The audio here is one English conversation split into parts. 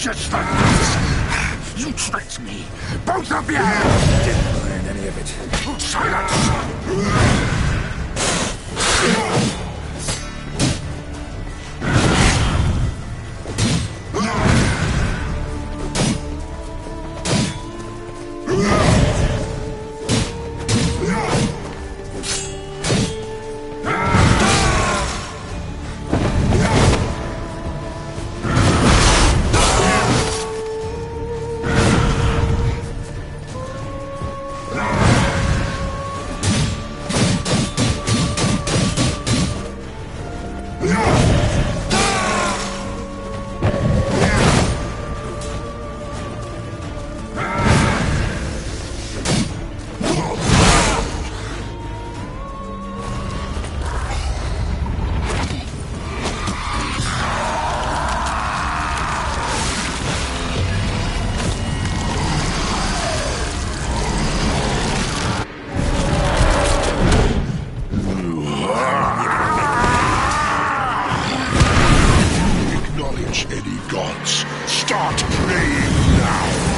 just like this! You tricked me! Both of you! Didn't learn any of it. Silence! Any gods, start praying now!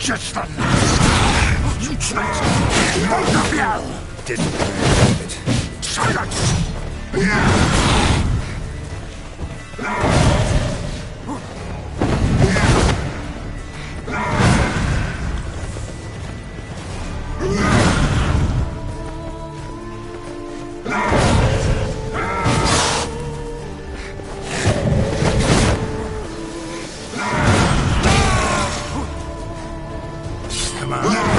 just the last. You tricked me, both of you! Didn't plan any of it. Silence! Come on.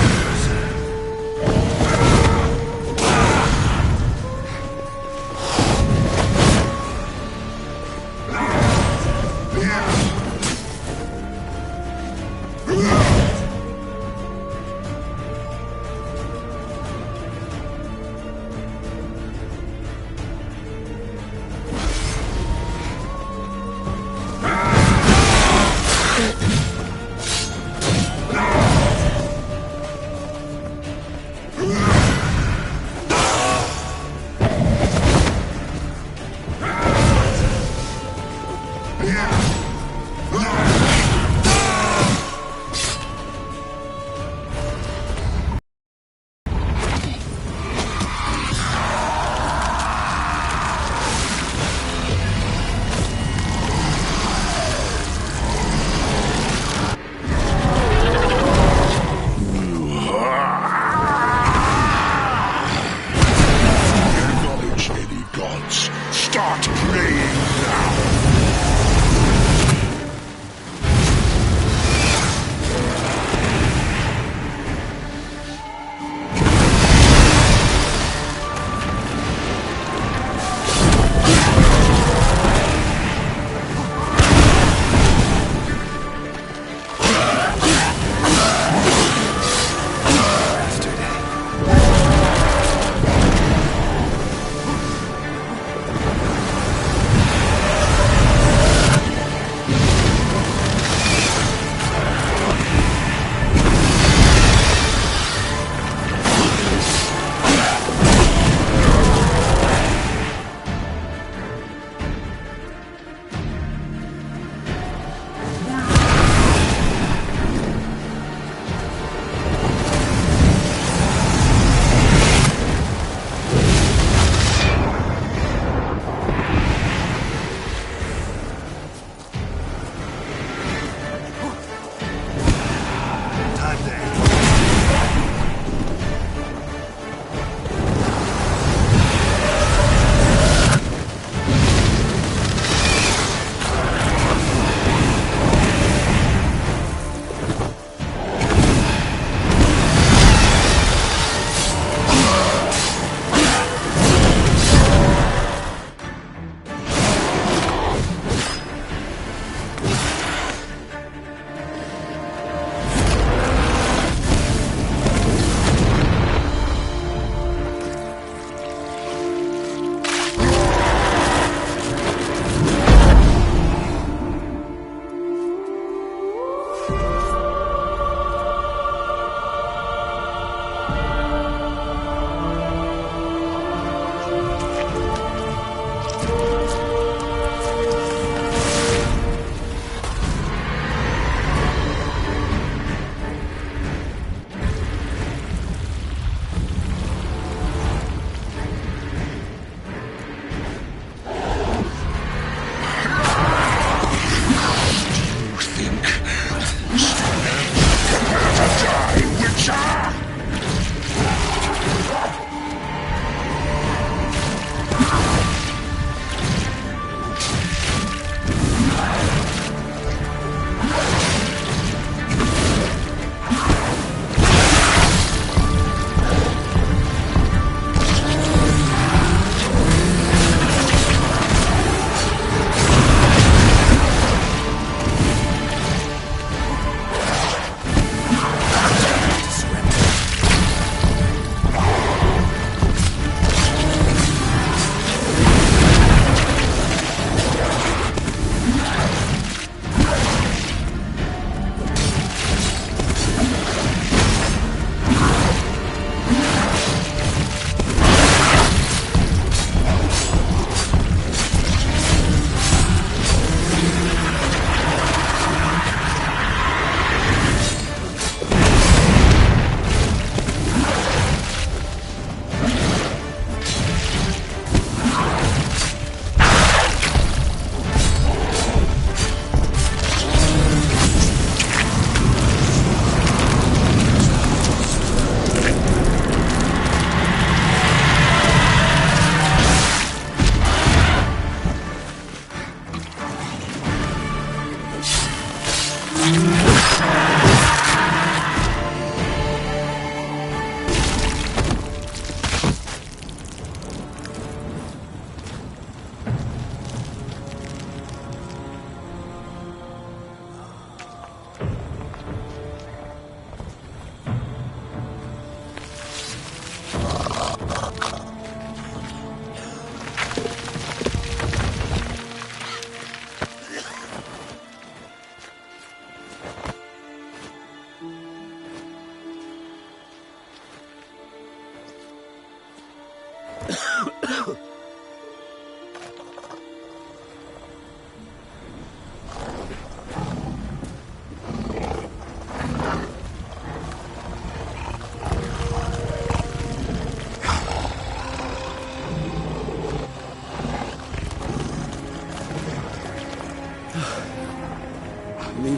Leave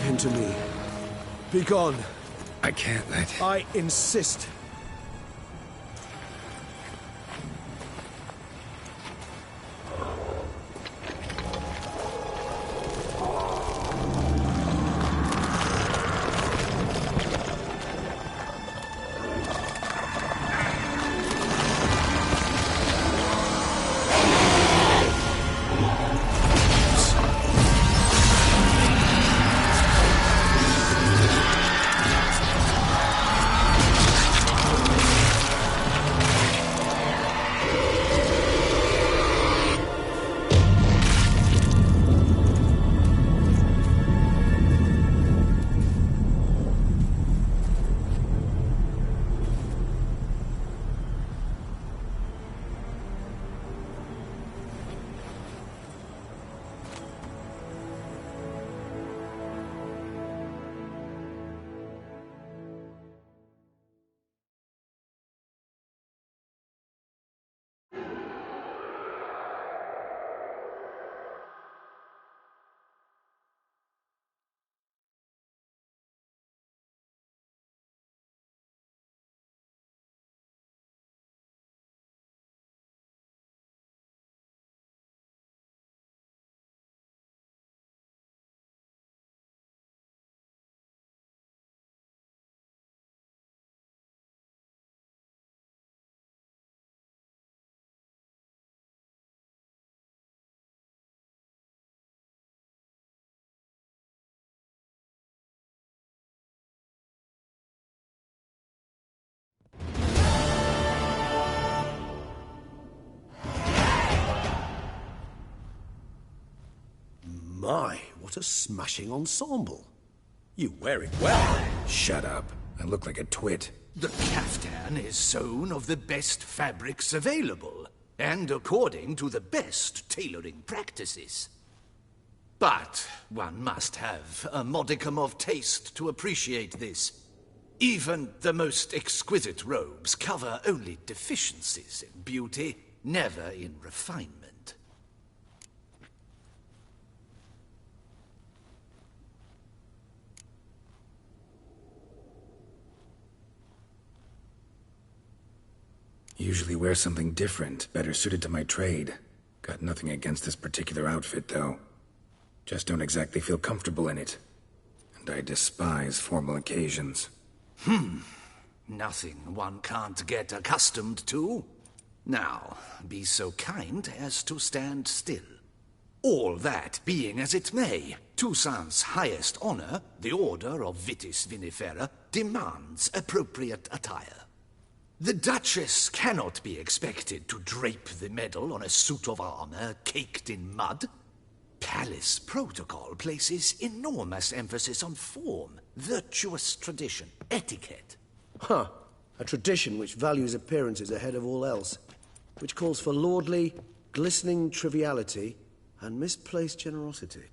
him to me. Be gone. I can't let... I insist. My, what a smashing ensemble. You wear it well. Shut up. I look like a twit. The caftan is sewn of the best fabrics available, and according to the best tailoring practices. But one must have a modicum of taste to appreciate this. Even the most exquisite robes cover only deficiencies in beauty, never in refinement. Usually wear something different, better suited to my trade. Got nothing against this particular outfit, though. Just don't exactly feel comfortable in it. And I despise formal occasions. Nothing one can't get accustomed to. Now, be so kind as to stand still. All that being as it may, Toussaint's highest honor, the Order of Vitis Vinifera, demands appropriate attire. The Duchess cannot be expected to drape the medal on a suit of armor caked in mud. Palace protocol places enormous emphasis on form, virtuous tradition, etiquette. Huh. A tradition which values appearances ahead of all else. Which calls for lordly, glistening triviality and misplaced generosity.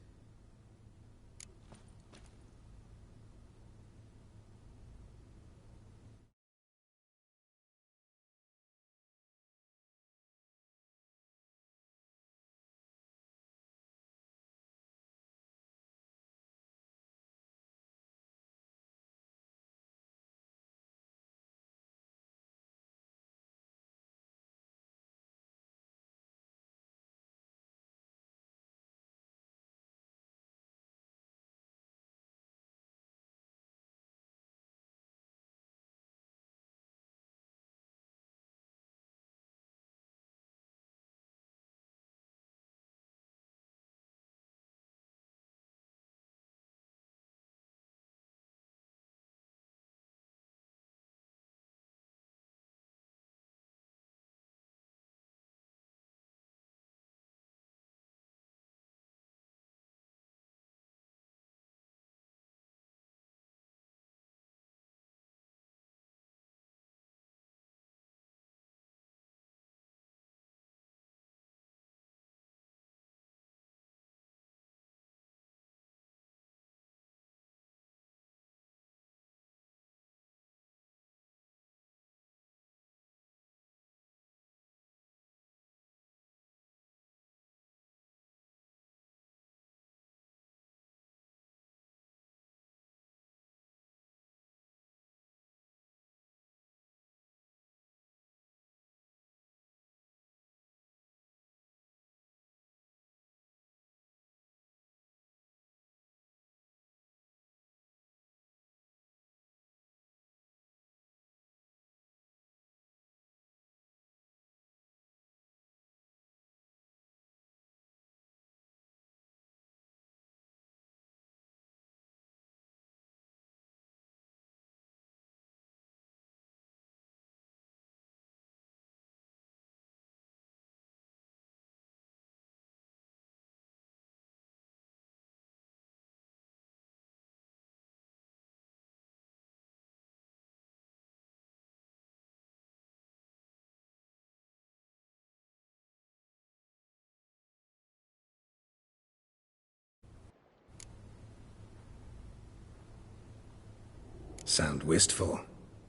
Sound wistful.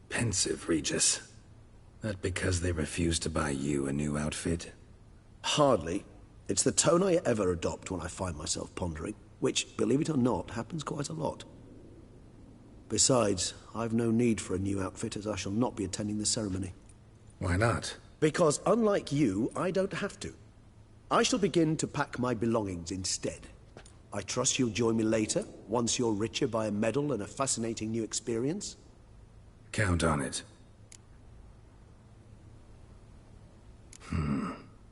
Pensive, Regis. That because they refuse to buy you a new outfit? Hardly. It's the tone I ever adopt when I find myself pondering, which, believe it or not, happens quite a lot. Besides, I've no need for a new outfit as I shall not be attending the ceremony. Why not? Because unlike you, I don't have to. I shall begin to pack my belongings instead. I trust you'll join me later, once you're richer by a medal and a fascinating new experience? Count on it.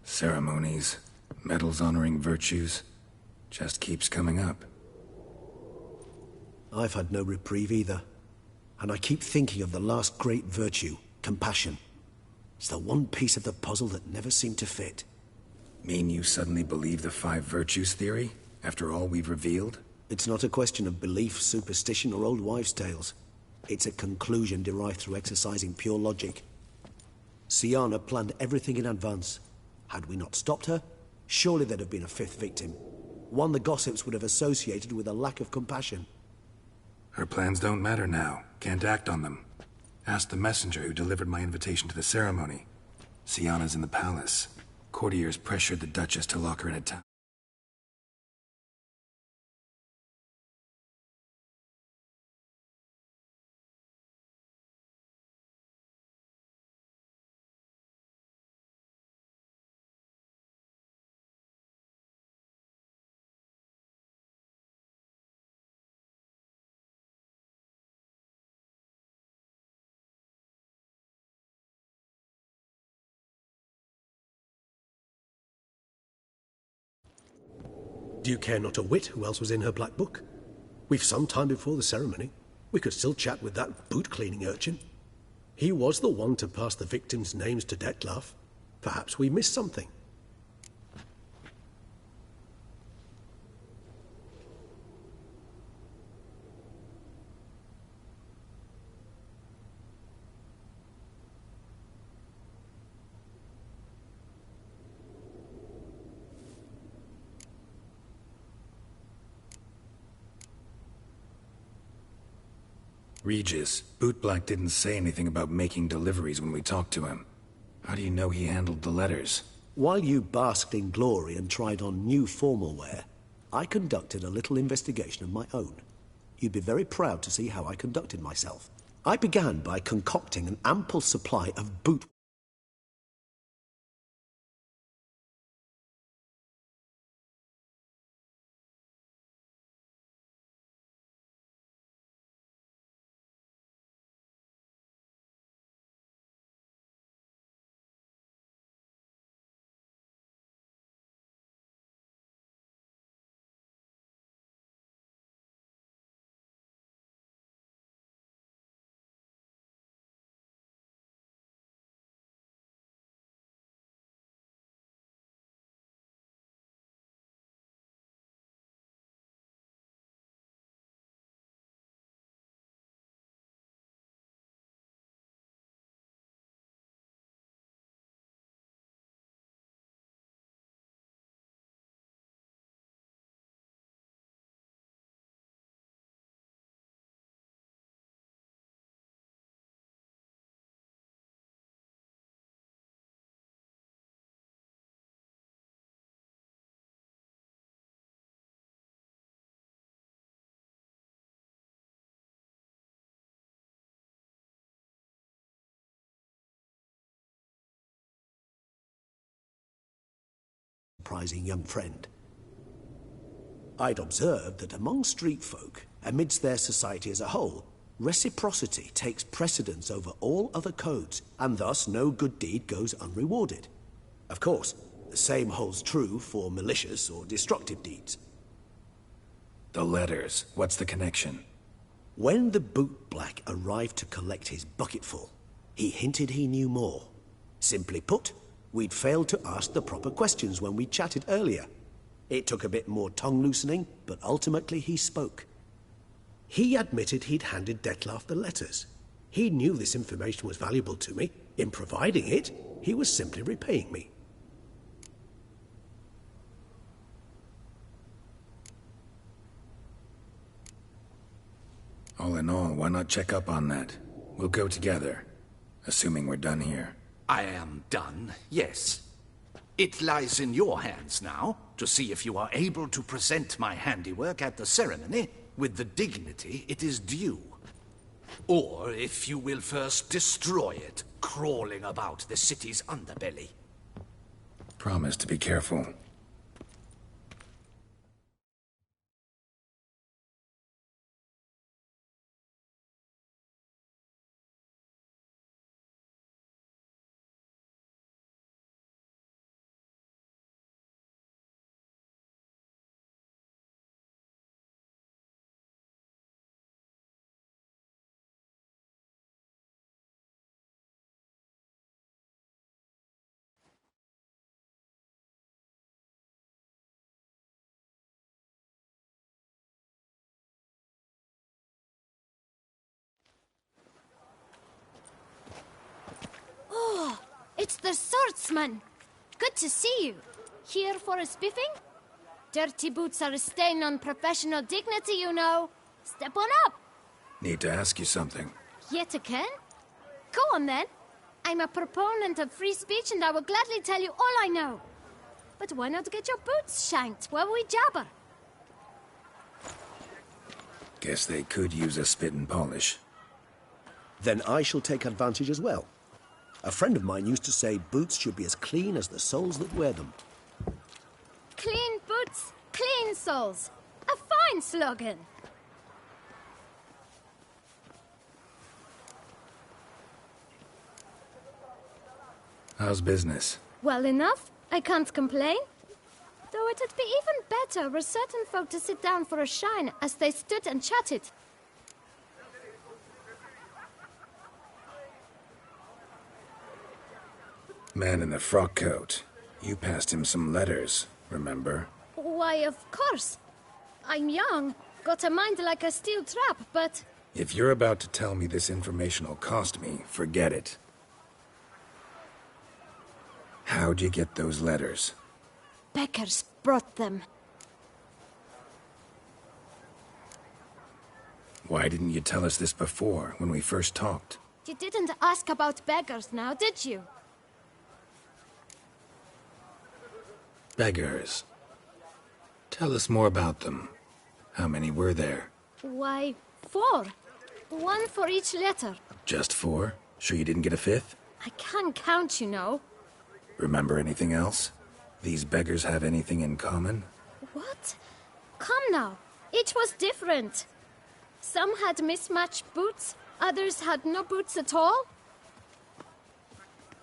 Ceremonies, medals honoring virtues, just keeps coming up. I've had no reprieve either. And I keep thinking of the last great virtue, compassion. It's the one piece of the puzzle that never seemed to fit. Mean you suddenly believe the 5 virtues theory, after all we've revealed? It's not a question of belief, superstition, or old wives' tales. It's a conclusion derived through exercising pure logic. Syanna planned everything in advance. Had we not stopped her, surely there'd have been a 5th victim. One the gossips would have associated with a lack of compassion. Her plans don't matter now. Can't act on them. Ask the messenger who delivered my invitation to the ceremony. Syanna's in the palace. Courtiers pressured the Duchess to lock her in a town. Do you care not a whit who else was in her black book? We've some time before the ceremony. We could still chat with that boot-cleaning urchin. He was the one to pass the victims' names to Dettlaff. Perhaps we missed something. Regis, Bootblack didn't say anything about making deliveries when we talked to him. How do you know he handled the letters? While you basked in glory and tried on new formal wear, I conducted a little investigation of my own. You'd be very proud to see how I conducted myself. I began by concocting an ample supply of boot... surprising young friend. I'd observed that among street folk, amidst their society as a whole, reciprocity takes precedence over all other codes, and thus no good deed goes unrewarded. Of course, the same holds true for malicious or destructive deeds. The letters. What's the connection? When the bootblack arrived to collect his bucketful, he hinted he knew more. Simply put, we'd failed to ask the proper questions when we chatted earlier. It took a bit more tongue-loosening, but ultimately he spoke. He admitted he'd handed Dettlaff the letters. He knew this information was valuable to me. In providing it, he was simply repaying me. All All in all, why not check up on that? We'll go together, assuming we're done here. I am done, yes. It lies in your hands now to see if you are able to present my handiwork at the ceremony with the dignity it is due. Or if you will first destroy it, crawling about the city's underbelly. Promise to be careful. It's the swordsman! Good to see you. Here for a spiffing? Dirty boots are a stain on professional dignity, you know. Step on up. Need to ask you something. Yet again? Go on then. I'm a proponent of free speech and I will gladly tell you all I know. But why not get your boots shanked while we jabber? Guess they could use a spit and polish. Then I shall take advantage as well. A friend of mine used to say boots should be as clean as the soles that wear them. Clean boots, clean soles. A fine slogan. How's business? Well enough. I can't complain. Though it'd be even better were certain folk to sit down for a shine as they stood and chatted. Man in the frock coat. You passed him some letters, remember? Why, of course. I'm young, got a mind like a steel trap, but... If you're about to tell me this information'll cost me, forget it. How'd you get those letters? Beggars brought them. Why didn't you tell us this before, when we first talked? You didn't ask about beggars now, did you? Beggars. Tell us more about them. How many were there? Why, 4. 1 for each letter. Just 4? Sure you didn't get a 5th? I can't count, you know. Remember anything else? These beggars have anything in common? What? Come now. Each was different. Some had mismatched boots, others had no boots at all.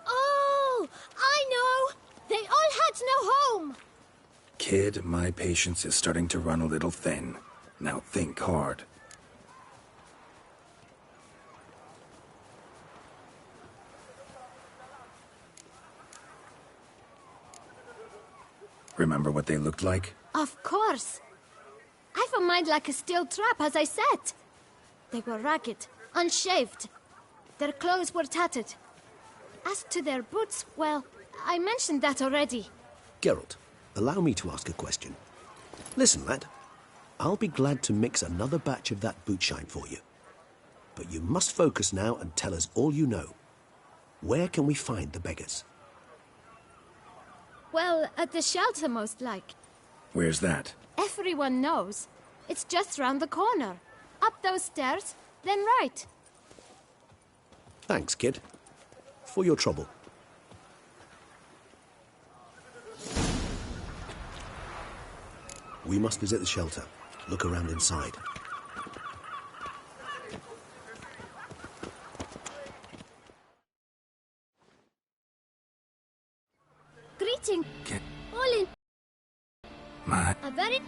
Oh, I know! They all had no home! Kid, my patience is starting to run a little thin. Now think hard. Remember what they looked like? Of course. I've a mind like a steel trap, as I said. They were ragged, unshaved. Their clothes were tattered. As to their boots, well, I mentioned that already. Geralt, allow me to ask a question. Listen, lad. I'll be glad to mix another batch of that boot shine for you. But you must focus now and tell us all you know. Where can we find the beggars? Well, at the shelter, most like. Where's that? Everyone knows. It's just round the corner. Up those stairs, then right. Thanks, kid. For your trouble. We must visit the shelter. Look around inside. Greeting. Get All in my... a very...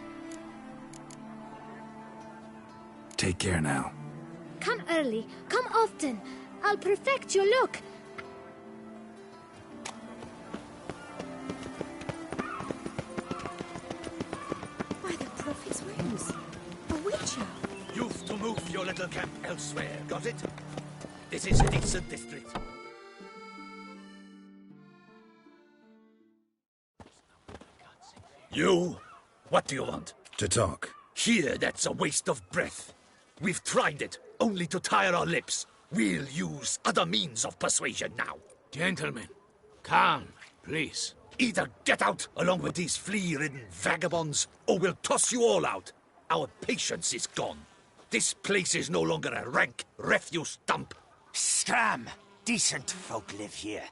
Take care now. Come early, come often. I'll perfect your look. By the prophet's wings, a witcher. You've to move your little camp elsewhere, got it? This is a decent district. You? What do you want? To talk. Here, that's a waste of breath. We've tried it only to tire our lips. We'll use other means of persuasion now. Gentlemen, calm, please. Either get out along with these flea-ridden vagabonds, or we'll toss you all out. Our patience is gone. This place is no longer a rank refuse dump. Scram! Decent folk live here.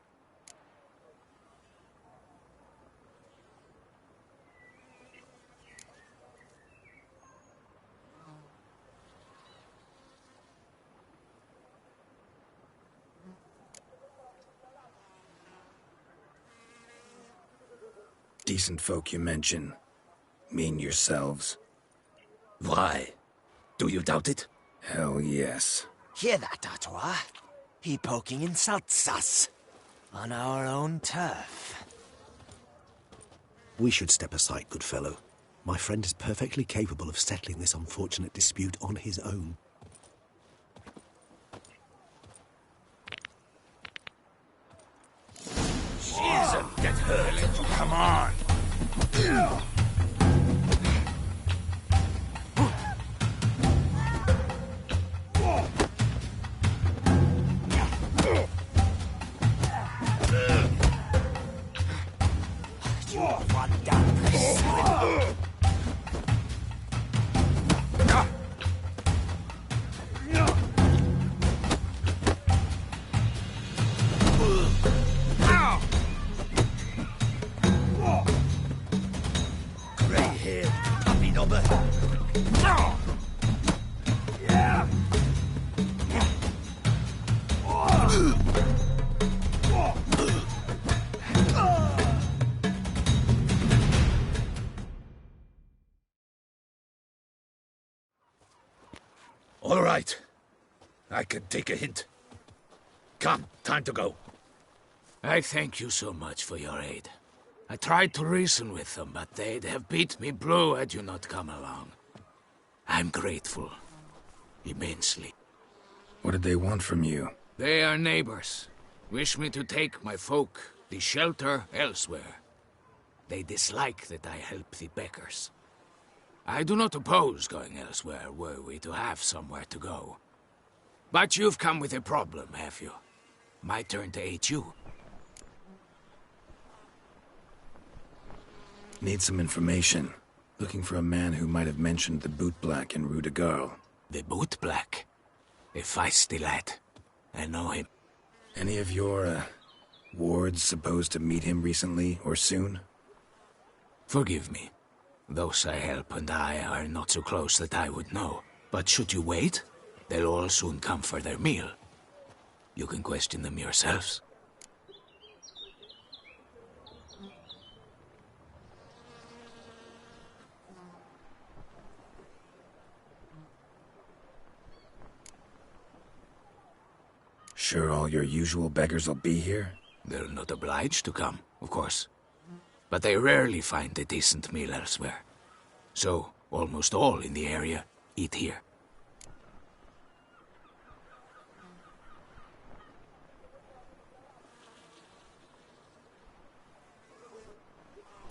Decent folk you mention. Mean yourselves? Why? Do you doubt it? Hell yes. Hear that, Artois? He poking insults us. On our own turf. We should step aside, good fellow. My friend is perfectly capable of settling this unfortunate dispute on his own. Jesus, get hurt. Come on. You run down the Grey-haired puppy knobber. All right. I can take a hint. Come, time to go. I thank you so much for your aid. I tried to reason with them, but they'd have beat me blue had you not come along. I'm grateful. Immensely. What did they want from you? They are neighbors. Wish me to take my folk, the shelter, elsewhere. They dislike that I help the Beckers. I do not oppose going elsewhere, were we to have somewhere to go. But you've come with a problem, have you? My turn to aid you. Need some information. Looking for a man who might have mentioned the Boot Black in Rue de Garl. The Boot Black? A feisty lad. I know him. Any of your, wards supposed to meet him recently or soon? Forgive me. Those I help and I are not so close that I would know. But should you wait, they'll all soon come for their meal. You can question them yourselves. Sure all your usual beggars will be here? They're not obliged to come, of course. But they rarely find a decent meal elsewhere. So, almost all in the area eat here.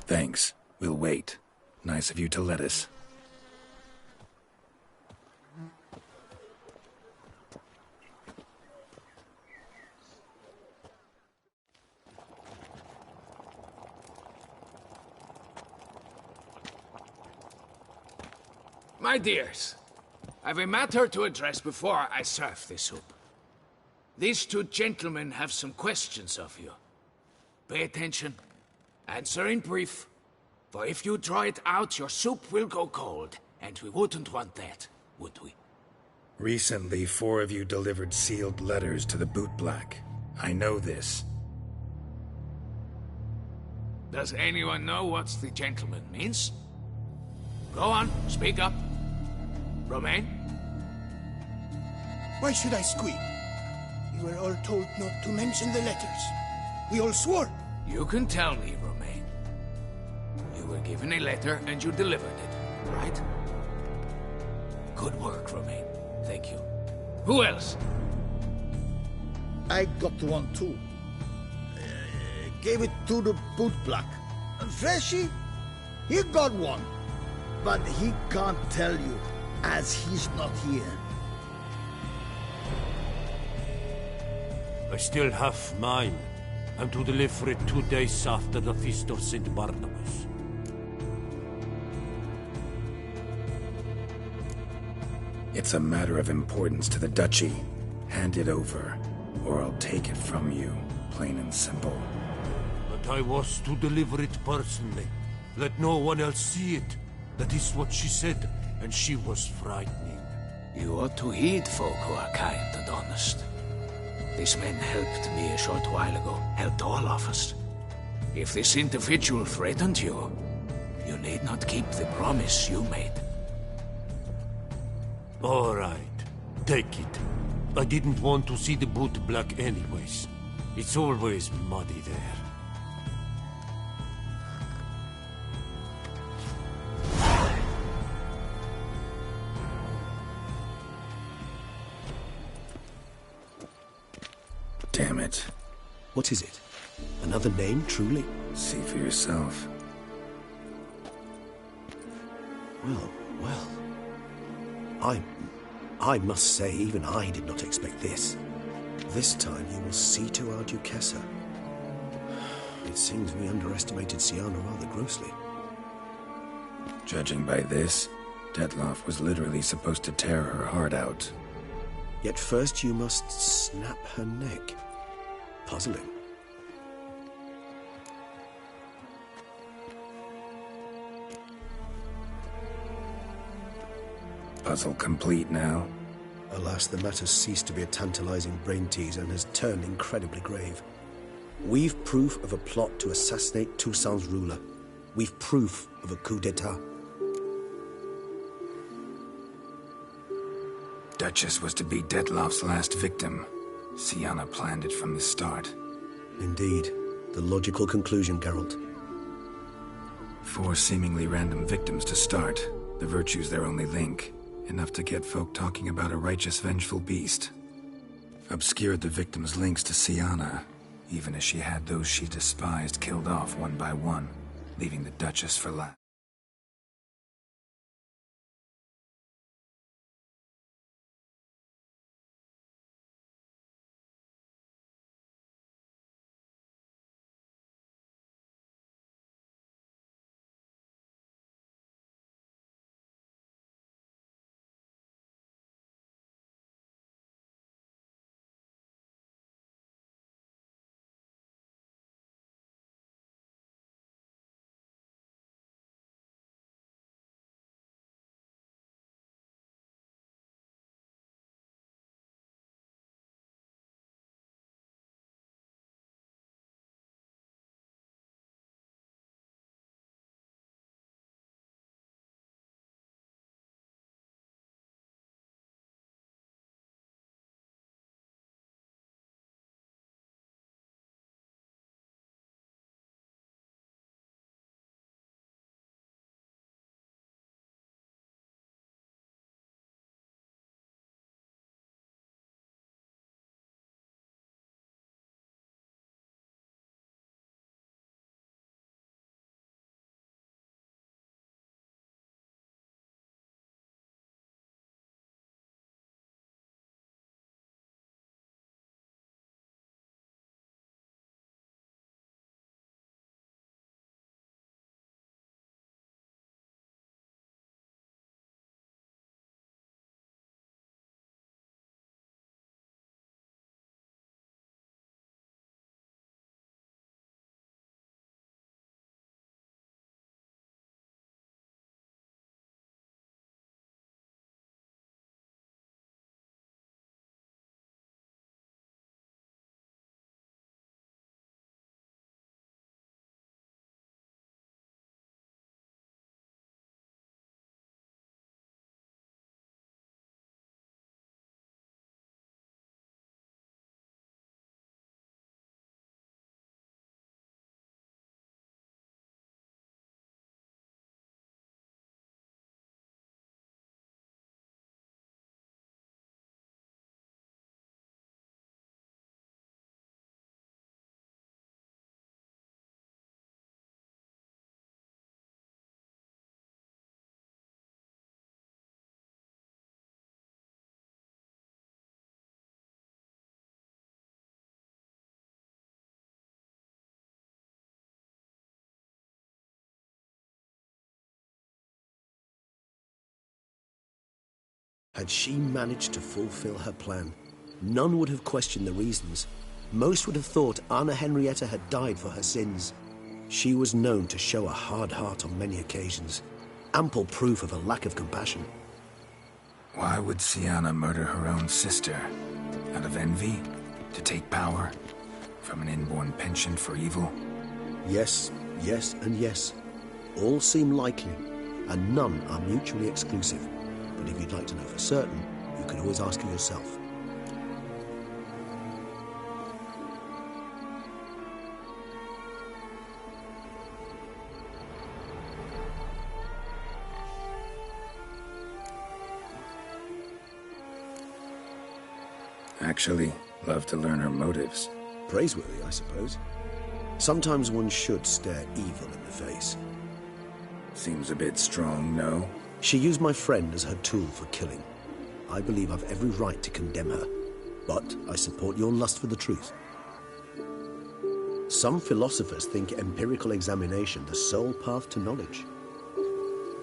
Thanks. We'll wait. Nice of you to let us. My dears, I've a matter to address before I serve the soup. These two gentlemen have some questions of you. Pay attention. Answer in brief. For if you draw it out, your soup will go cold. And we wouldn't want that, would we? Recently, 4 of you delivered sealed letters to the Boot Black. I know this. Does anyone know what the gentleman means? Go on, speak up. Romain? Why should I squeal? We were all told not to mention the letters. We all swore. You can tell me, Romain. You were given a letter and you delivered it, right? Good work, Romain. Thank you. Who else? I got one too. Gave it to the Boot Black. Freshy, he got one. But he can't tell you, as he's not here. I still have mine. I'm to deliver it 2 days after the Feast of St. Barnabas. It's a matter of importance to the Duchy. Hand it over, or I'll take it from you, plain and simple. But I was to deliver it personally. Let no one else see it. That is what she said, and she was frightening. You ought to heed folk who are kind and honest. This man helped me a short while ago, helped all of us. If this individual threatened you, you need not keep the promise you made. All right, take it. I didn't want to see the boot black anyways. It's always muddy there. Damn it. What is it? Another name, truly? See for yourself. Well. I must say, even I did not expect this. This time you will see to our Duquesa. It seems we underestimated Syanna rather grossly. Judging by this, Detloff was literally supposed to tear her heart out. Yet first you must snap her neck. Puzzling. Puzzle complete now? Alas, the matter's ceased to be a tantalizing brain tease and has turned incredibly grave. We've proof of a plot to assassinate Toussaint's ruler. We've proof of a coup d'etat. Duchess was to be Detloff's last victim. Syanna planned it from the start. Indeed. The logical conclusion, Geralt. 4 seemingly random victims to start. The virtue's their only link. Enough to get folk talking about a righteous, vengeful beast. Obscured the victims' links to Syanna, even as she had those she despised killed off one by one, leaving the Duchess for last. Had she managed to fulfill her plan, none would have questioned the reasons. Most would have thought Anna Henrietta had died for her sins. She was known to show a hard heart on many occasions, ample proof of a lack of compassion. Why would Sienna murder her own sister? Out of envy? To take power? From an inborn penchant for evil? Yes, yes, and yes. All seem likely, and none are mutually exclusive. But if you'd like to know for certain, you can always ask her yourself. Actually, love to learn her motives. Praiseworthy, I suppose. Sometimes one should stare evil in the face. Seems a bit strong, no? She used my friend as her tool for killing. I believe I've every right to condemn her, but I support your lust for the truth. Some philosophers think empirical examination the sole path to knowledge.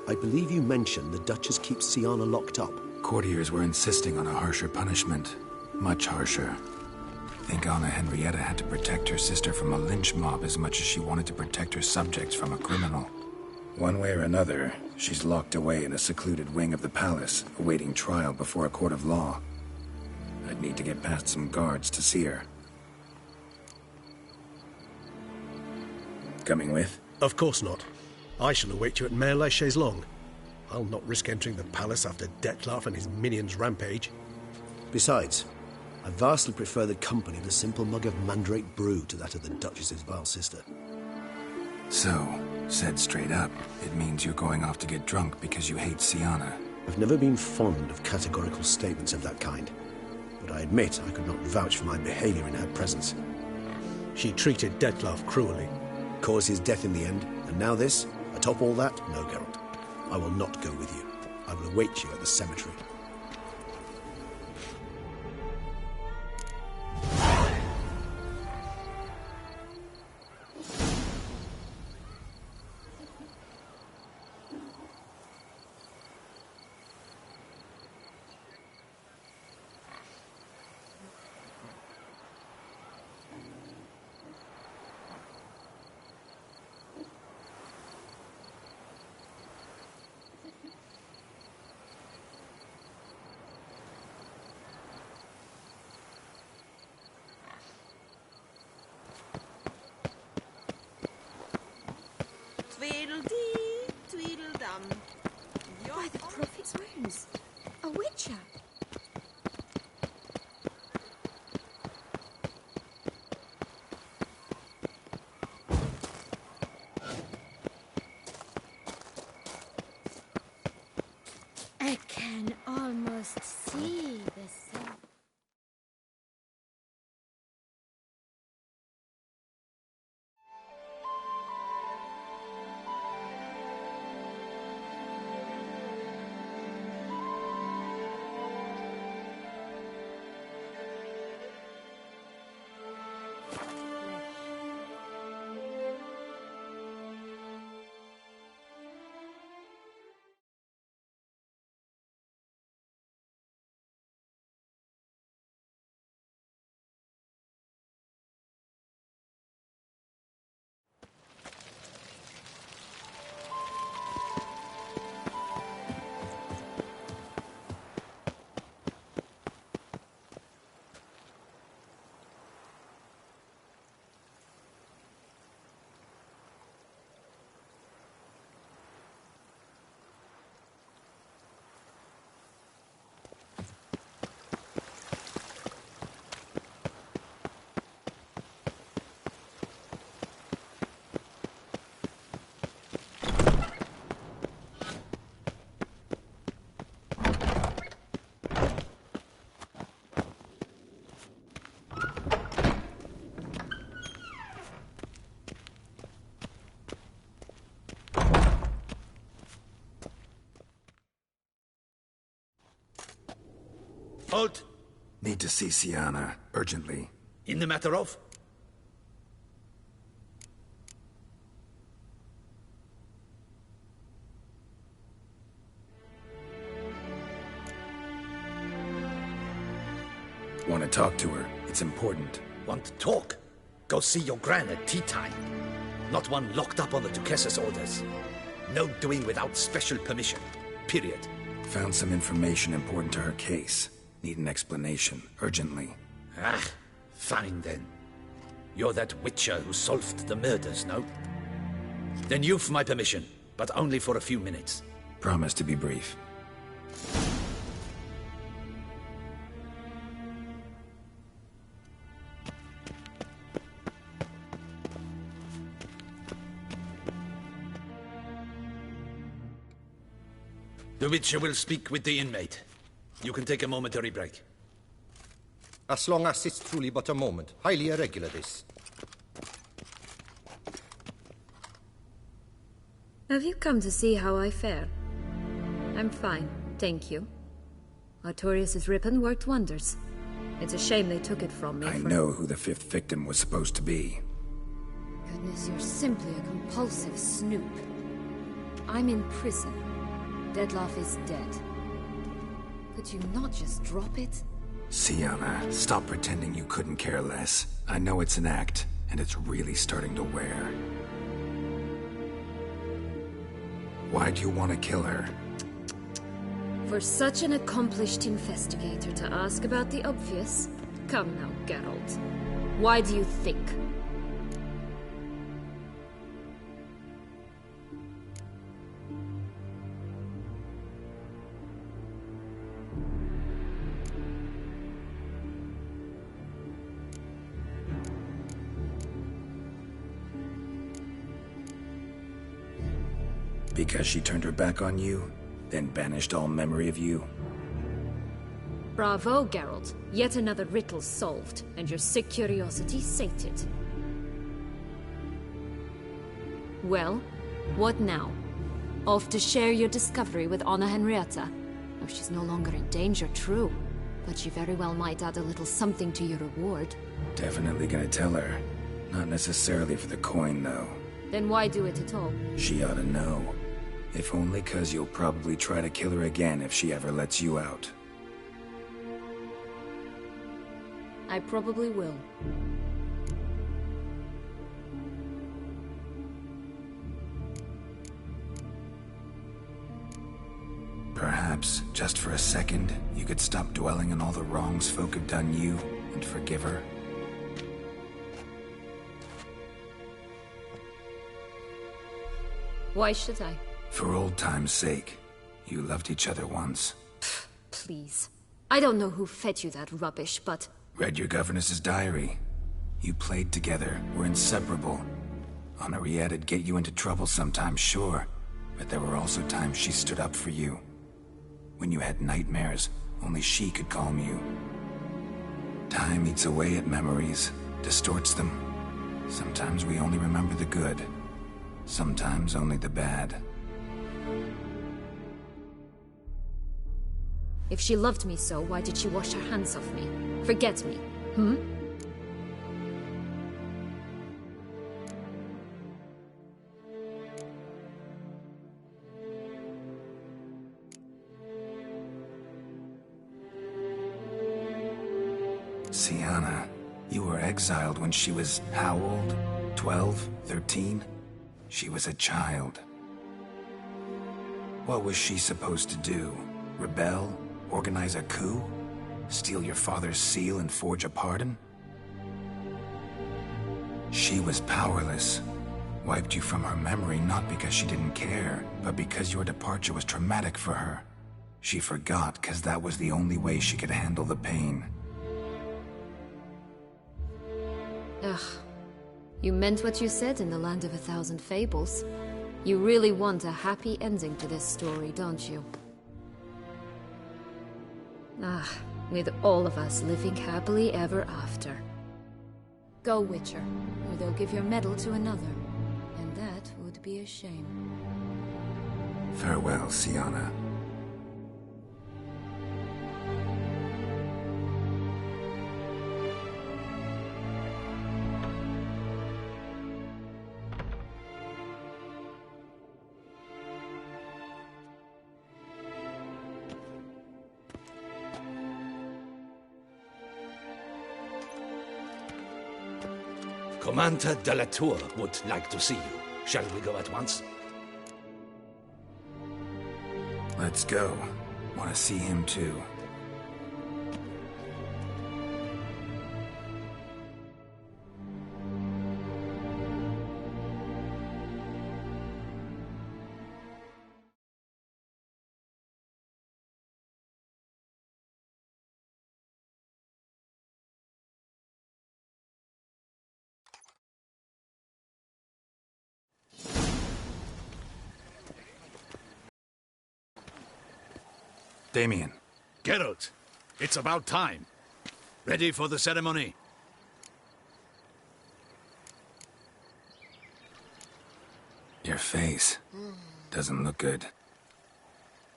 I believe you mentioned the Duchess keeps Sienna locked up. Courtiers were insisting on a harsher punishment. Much harsher. Think Anna Henrietta had to protect her sister from a lynch mob as much as she wanted to protect her subjects from a criminal. One way or another, she's locked away in a secluded wing of the palace, awaiting trial before a court of law. I'd need to get past some guards to see her. Coming with? Of course not. I shall await you at Mare la Chaise-Longue. I'll not risk entering the palace after Dettlaff and his minions rampage. Besides, I vastly prefer the company of the simple mug of mandrake brew to that of the Duchess's vile sister. So, said straight up, it means you're going off to get drunk because you hate Sienna. I've never been fond of categorical statements of that kind, but I admit I could not vouch for my behavior in her presence. She treated Dettlaff cruelly. Caused his death in the end, and now this? Atop all that? No, Geralt. I will not go with you. I will await you at the cemetery. Tweedledee, Tweedledum. By the Prophet's wounds. A witcher. I can almost see the sun. Halt! Need to see Sienna, urgently. In the matter of? to talk to her. It's important. Want to talk? Go see your gran at tea time. Not one locked up on the Duchess's orders. No doing without special permission. Period. Found some information important to her case. Need an explanation, urgently. Ah, fine then. You're that witcher who solved the murders, no? Then you've my permission, but only for a few minutes. Promise to be brief. The Witcher will speak with the inmate. You can take a momentary break. As long as it's truly but a moment. Highly irregular, this. Have you come to see how I fare? I'm fine, thank you. Artorius' ribbon worked wonders. It's a shame they took it from me. I know who the 5th victim was supposed to be. Goodness, you're simply a compulsive snoop. I'm in prison. Dettlaff is dead. Could you not just drop it? Syanna, stop pretending you couldn't care less. I know it's an act, and it's really starting to wear. Why do you want to kill her? For such an accomplished investigator to ask about the obvious? Come now, Geralt. Why do you think? Because she turned her back on you, then banished all memory of you? Bravo, Geralt. Yet another riddle solved, and your sick curiosity sated. Well, what now? Off to share your discovery with Anna Henrietta? Oh, she's no longer in danger, true. But she very well might add a little something to your reward. Definitely gonna tell her. Not necessarily for the coin, though. Then why do it at all? She ought to know. If only 'cause you'll probably try to kill her again if she ever lets you out. I probably will. Perhaps, just for a second, you could stop dwelling on all the wrongs folk have done you and forgive her. Why should I? For old time's sake. You loved each other once. Please. I don't know who fed you that rubbish, but... Read your governess's diary. You played together, were inseparable. Henriette'd get you into trouble sometimes, sure. But there were also times she stood up for you. When you had nightmares, only she could calm you. Time eats away at memories, distorts them. Sometimes we only remember the good. Sometimes only the bad. If she loved me so, why did she wash her hands off me? Forget me, hmm? Syanna, you were exiled when she was how old? 12? 13? She was a child. What was she supposed to do? Rebel? Organize a coup? Steal your father's seal and forge a pardon? She was powerless. Wiped you from her memory not because she didn't care, but because your departure was traumatic for her. She forgot because that was the only way she could handle the pain. Ugh. You meant what you said in the Land of a Thousand Fables. You really want a happy ending to this story, don't you? Ah, with all of us living happily ever after. Go, Witcher, or they'll give your medal to another. And that would be a shame. Farewell, Syanna. Commander de la Tour would like to see you. Shall we go at once? Let's go. Want to see him too. Damien. Geralt, it's about time. Ready for the ceremony? Your face doesn't look good.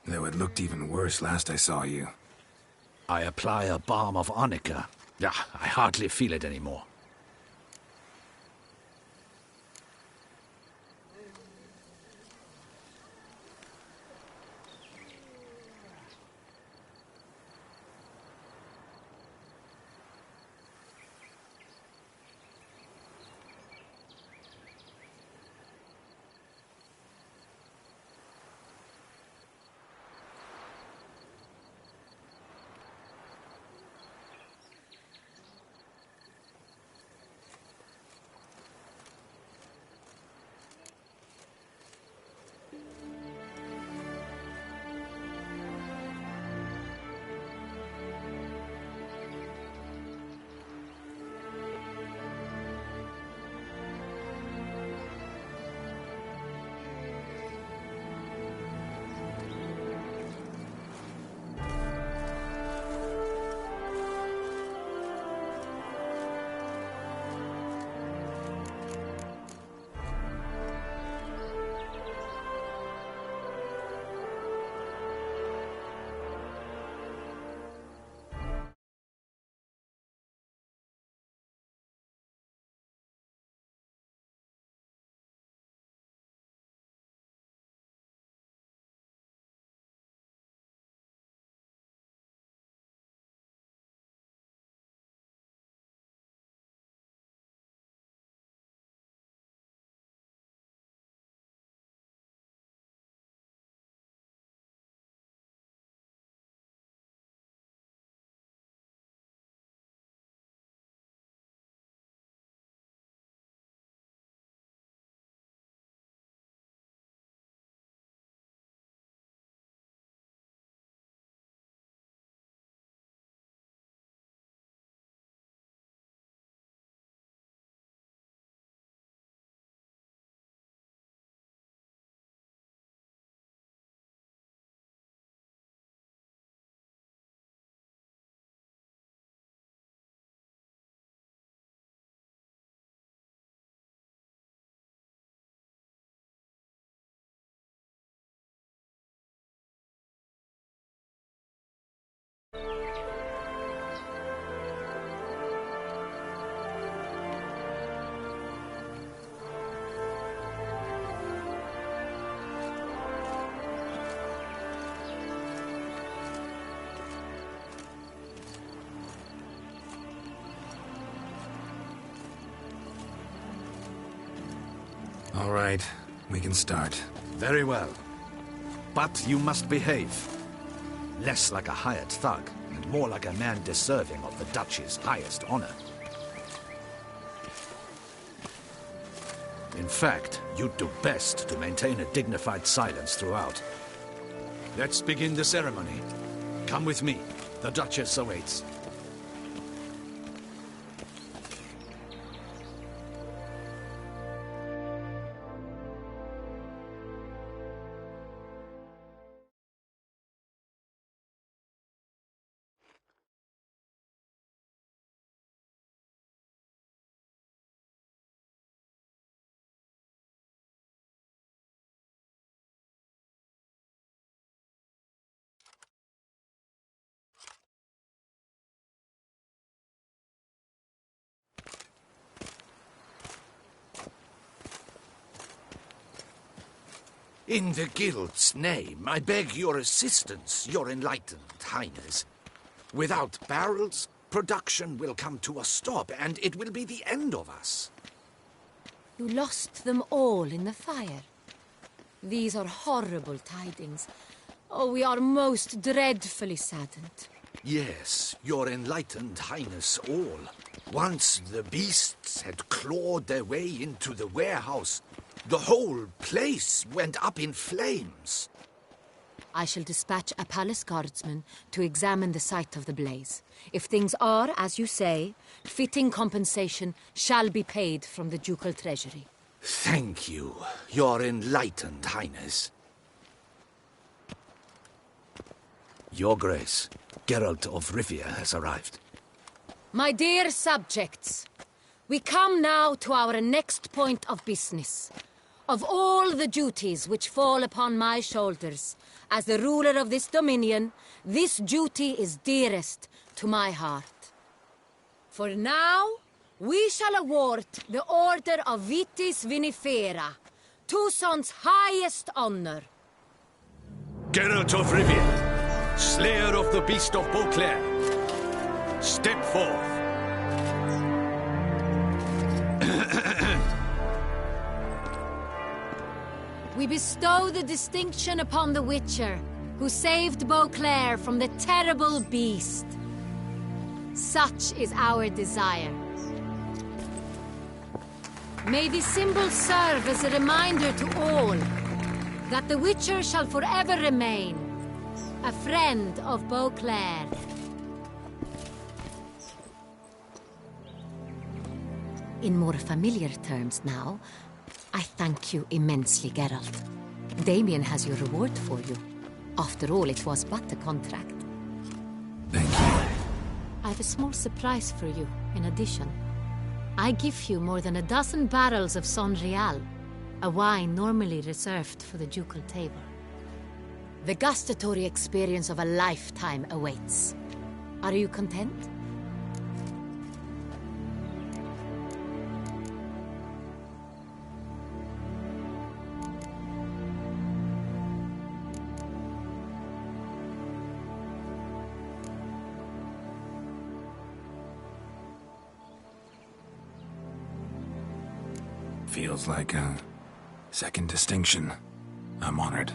Though it looked even worse last I saw you. I apply a balm of arnica. Yeah, I hardly feel it anymore. All right, we can start. Very well. But you must behave. Less like a hired thug, and more like a man deserving of the Duchy's highest honor. In fact, you'd do best to maintain a dignified silence throughout. Let's begin the ceremony. Come with me. The Duchess awaits. In the Guild's name, I beg your assistance, your enlightened highness. Without barrels, production will come to a stop, and it will be the end of us. You lost them all in the fire. These are horrible tidings. Oh, we are most dreadfully saddened. Yes, your enlightened highness all. Once the beasts had clawed their way into the warehouse, the whole place went up in flames. I shall dispatch a palace guardsman to examine the site of the blaze. If things are, as you say, fitting compensation shall be paid from the ducal treasury. Thank you, your enlightened highness. Your Grace, Geralt of Rivia has arrived. My dear subjects, we come now to our next point of business. Of all the duties which fall upon my shoulders, as the ruler of this dominion, this duty is dearest to my heart. For now, we shall award the Order of Vitis Vinifera, Toussaint's highest honor. Geralt of Rivia, Slayer of the Beast of Beauclair, step forth. We bestow the distinction upon the Witcher, who saved Beauclair from the terrible beast. Such is our desire. May this symbol serve as a reminder to all that the Witcher shall forever remain a friend of Beauclair. In more familiar terms now, I thank you immensely, Geralt. Damien has your reward for you. After all, it was but a contract. Thank you. I have a small surprise for you, in addition. I give you more than a dozen barrels of Sonreal, a wine normally reserved for the ducal table. The gustatory experience of a lifetime awaits. Are you content? Feels like a second distinction. I'm honored.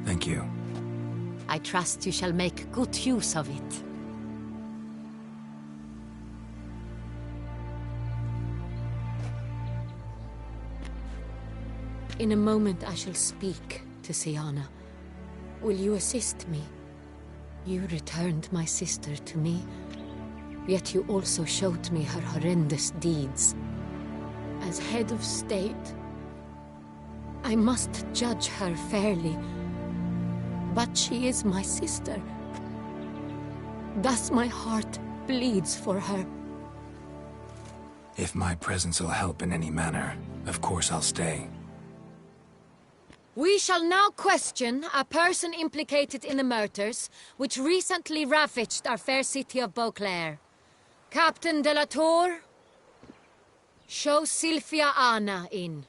Thank you. I trust you shall make good use of it. In a moment I shall speak to Syanna. Will you assist me? You returned my sister to me, yet you also showed me her horrendous deeds. As head of state, I must judge her fairly. But she is my sister. Thus my heart bleeds for her. If my presence will help in any manner, of course I'll stay. We shall now question a person implicated in the murders which recently ravaged our fair city of Beauclair. Captain de la Tour, show Sylvia Anna in.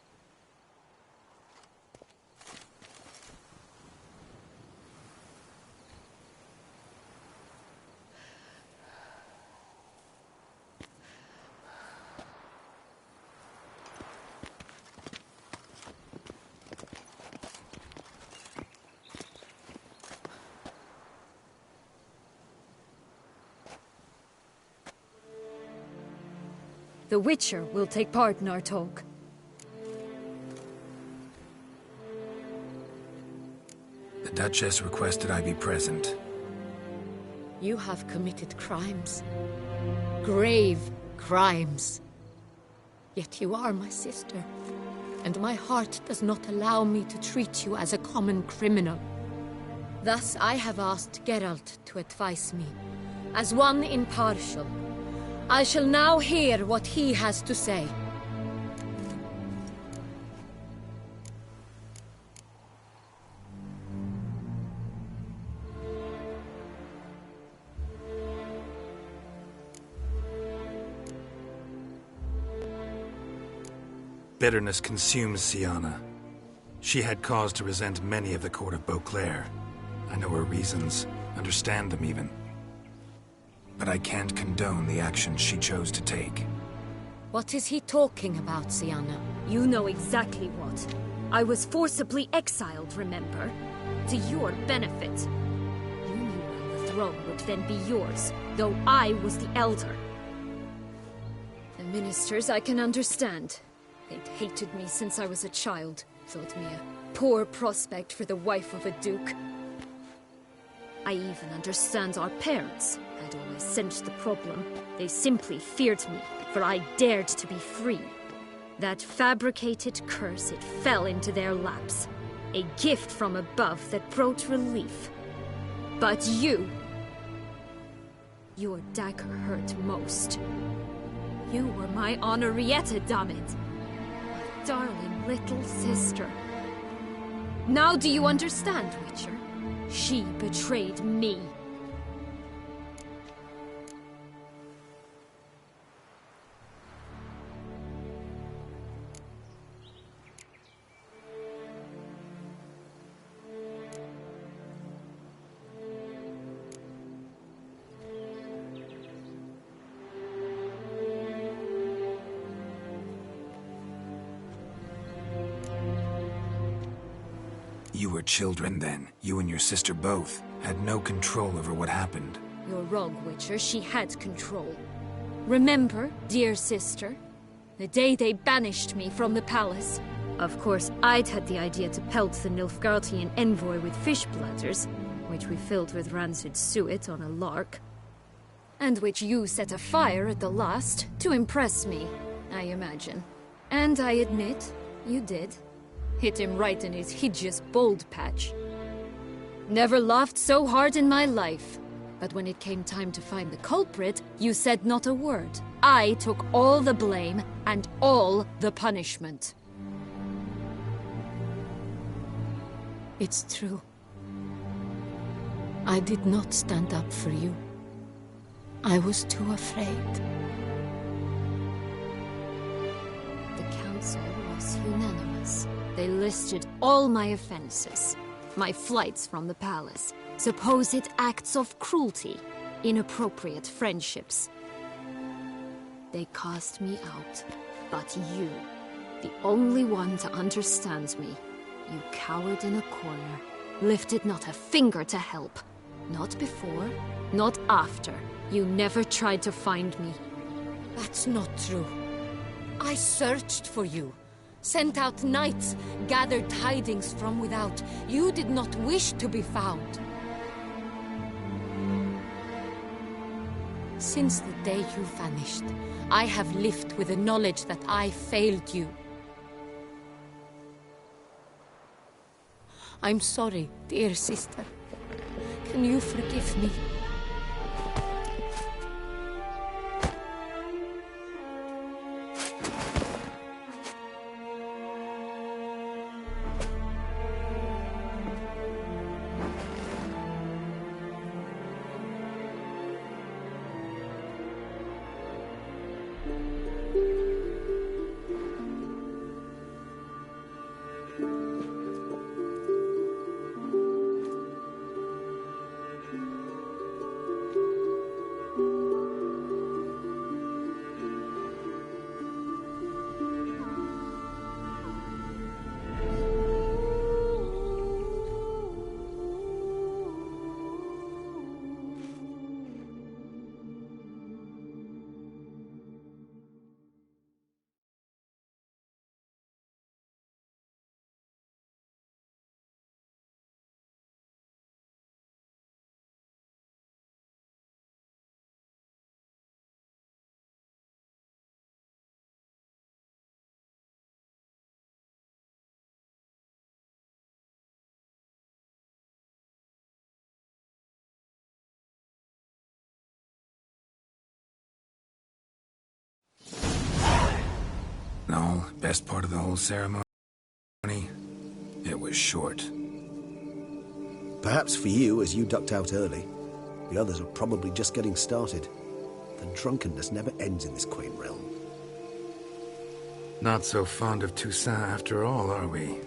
The Witcher will take part in our talk. The Duchess requested I be present. You have committed crimes. Grave crimes. Yet you are my sister, and my heart does not allow me to treat you as a common criminal. Thus I have asked Geralt to advise me, as one impartial. I shall now hear what he has to say. Bitterness consumes Syanna. She had cause to resent many of the court of Beauclair. I know her reasons, understand them even. But I can't condone the actions she chose to take. What is he talking about, Sienna? You know exactly what. I was forcibly exiled, remember? To your benefit. You knew how the throne would then be yours, though I was the elder. The ministers I can understand. They'd hated me since I was a child, thought me a poor prospect for the wife of a duke. I even understand our parents had always sensed the problem. They simply feared me, for I dared to be free. That fabricated curse, it fell into their laps. A gift from above that brought relief. But you... Your dagger hurt most. You were my Honorrietta, damn it. My darling little sister. Now do you understand, Witcher? She betrayed me. You were children then. You and your sister both had no control over what happened. You're wrong, Witcher. She had control. Remember, dear sister, the day they banished me from the palace? Of course, I'd had the idea to pelt the Nilfgaardian envoy with fish bladders, which we filled with rancid suet on a lark. And which you set afire at the last, to impress me, I imagine. And I admit, you did. Hit him right in his hideous bald patch. Never laughed so hard in my life. But when it came time to find the culprit, you said not a word. I took all the blame and all the punishment. It's true. I did not stand up for you. I was too afraid. The council was unanimous. They listed all my offenses. My flights from the palace, supposed acts of cruelty, inappropriate friendships. They cast me out. But you, the only one to understand me, you cowered in a corner, lifted not a finger to help. Not before, not after. You never tried to find me. That's not true. I searched for you. Sent out knights, gathered tidings from without. You did not wish to be found. Since the day you vanished, I have lived with the knowledge that I failed you. I'm sorry, dear sister. Can you forgive me? No, best part of the whole ceremony, it was short. Perhaps for you, as you ducked out early. The others are probably just getting started. The drunkenness never ends in this quaint realm. Not so fond of Toussaint after all, are we?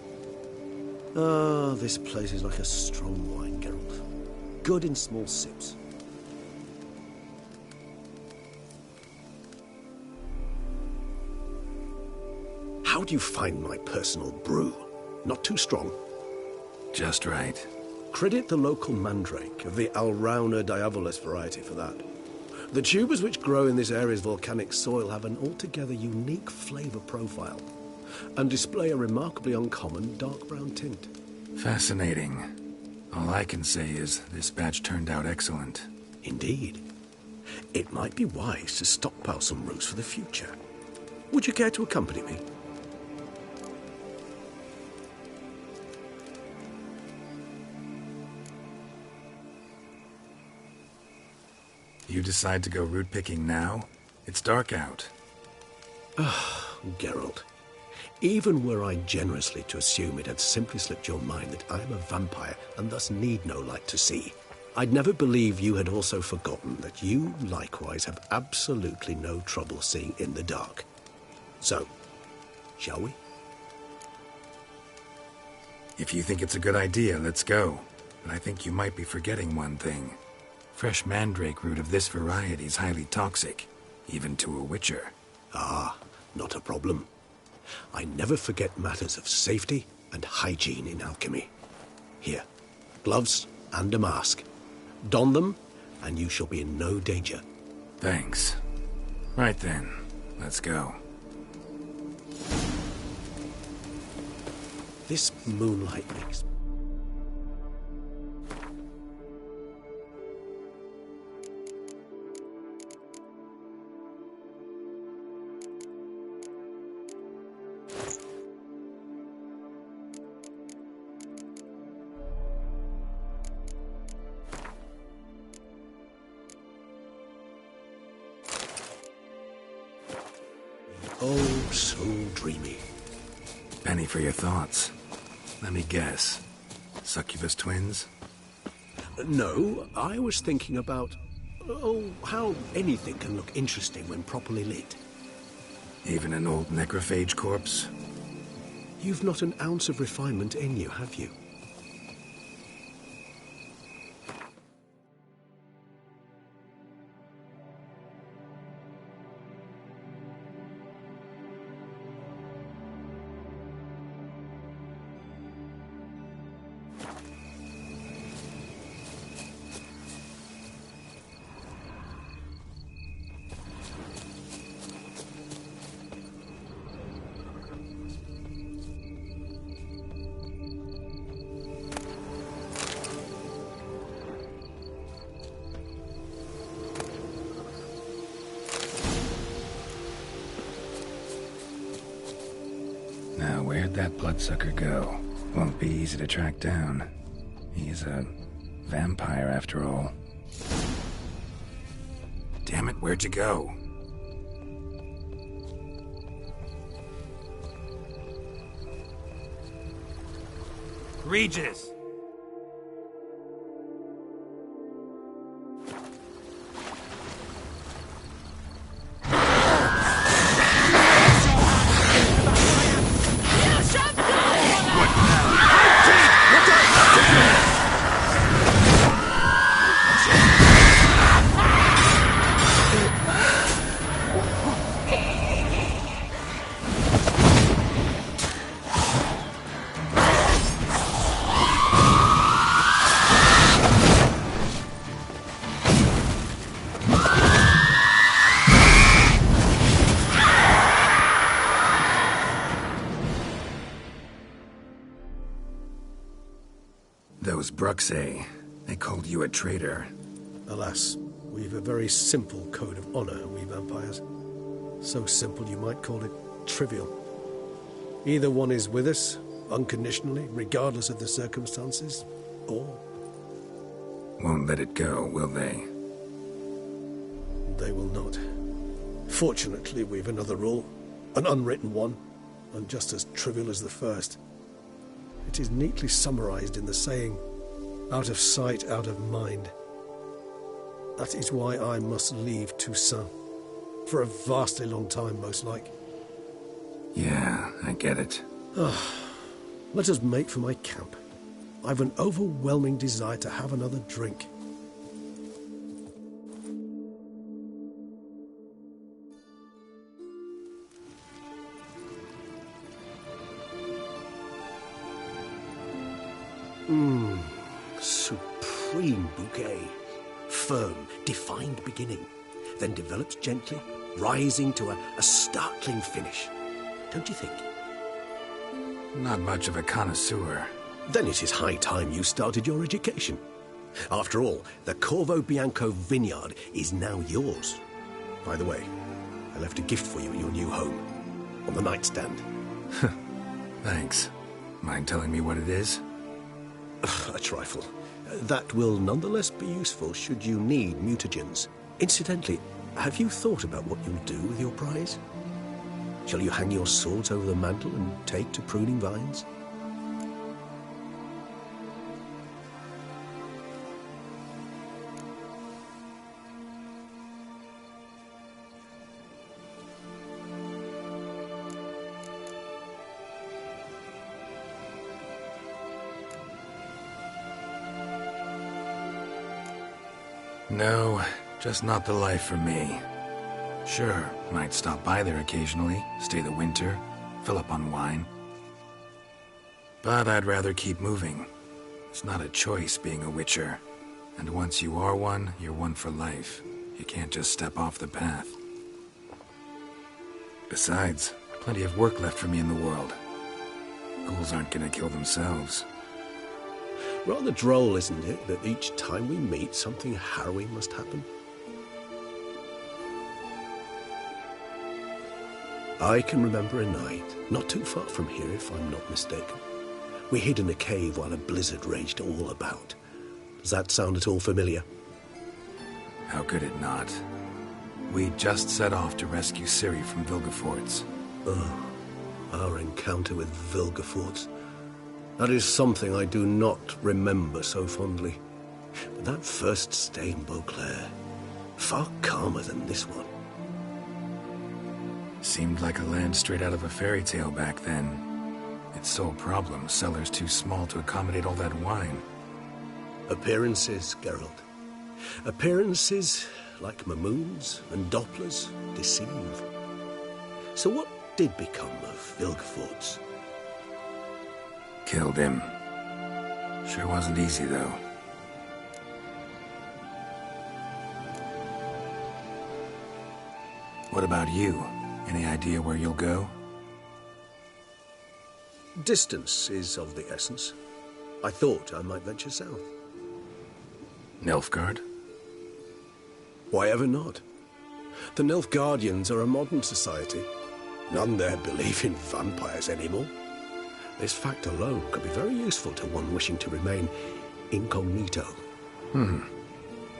Ah, this place is like a strong wine, Geralt. Good in small sips. do you find my personal brew? Not too strong? Just right. Credit the local mandrake of the Alrauna diabolus variety for that. The tubers which grow in this area's volcanic soil have an altogether unique flavour profile and display a remarkably uncommon dark brown tint. Fascinating. All I can say is this batch turned out excellent. Indeed. It might be wise to stockpile some roots for the future. Would you care to accompany me? You decide to go root picking now? It's dark out. Geralt. Even were I generously to assume it had simply slipped your mind that I am a vampire and thus need no light to see, I'd never believe you had also forgotten that you likewise have absolutely no trouble seeing in the dark. So, shall we? If you think it's a good idea, let's go. But I think you might be forgetting one thing. Fresh mandrake root of this variety is highly toxic, even to a witcher. Ah, not a problem. I never forget matters of safety and hygiene in alchemy. Here, gloves and a mask. Don them, and you shall be in no danger. Thanks. Right then, let's go. This moonlight makes... Oh, so dreamy. Penny for your thoughts. Let me guess. Succubus twins? No, I was thinking about... how anything can look interesting when properly lit. Even an old necrophage corpse? You've not an ounce of refinement in you, have you? Now, where'd that bloodsucker go? Won't be easy to track down. He's a vampire, after all. Damn it, where'd you go? Regis! Those Bruxae, they called you a traitor. Alas, we've a very simple code of honor, we vampires. So simple you might call it trivial. Either one is with us, unconditionally, regardless of the circumstances, or... Won't let it go, will they? They will not. Fortunately, we've another rule, an unwritten one, and just as trivial as the first. It is neatly summarized in the saying, out of sight, out of mind. That is why I must leave Toussaint. For a vastly long time, most like. Yeah, I get it. Let us make for my camp. I've an overwhelming desire to have another drink. Supreme bouquet. Firm, defined beginning, then develops gently, rising to a startling finish. Don't you think? Not much of a connoisseur. Then it is high time you started your education. After all, the Corvo Bianco vineyard is now yours. By the way, I left a gift for you in your new home, on the nightstand. Thanks. Mind telling me what it is? A trifle. That will nonetheless be useful should you need mutagens. Incidentally, have you thought about what you'll do with your prize? Shall you hang your swords over the mantle and take to pruning vines? No, just not the life for me. Sure, might stop by there occasionally, stay the winter, fill up on wine. But I'd rather keep moving. It's not a choice being a witcher. And once you are one, you're one for life. You can't just step off the path. Besides, plenty of work left for me in the world. Ghouls aren't gonna kill themselves. Rather droll, isn't it, that each time we meet, something harrowing must happen? I can remember a night, not too far from here if I'm not mistaken. We hid in a cave while a blizzard raged all about. Does that sound at all familiar? How could it not? We just set off to rescue Ciri from Vilgefortz. Oh, our encounter with Vilgefortz. That is something I do not remember so fondly. But that first stay in Beauclair, far calmer than this one. Seemed like a land straight out of a fairy tale back then. Its sole problem, cellars too small to accommodate all that wine. Appearances, Geralt. Appearances, like Mamoons and Dopplers, deceive. So what did become of Vilgefortz? Killed him. Sure wasn't easy, though. What about you? Any idea where you'll go? Distance is of the essence. I thought I might venture south. Nilfgaard? Why ever not? The Nilfgaardians are a modern society. None there believe in vampires anymore. This fact alone could be very useful to one wishing to remain incognito.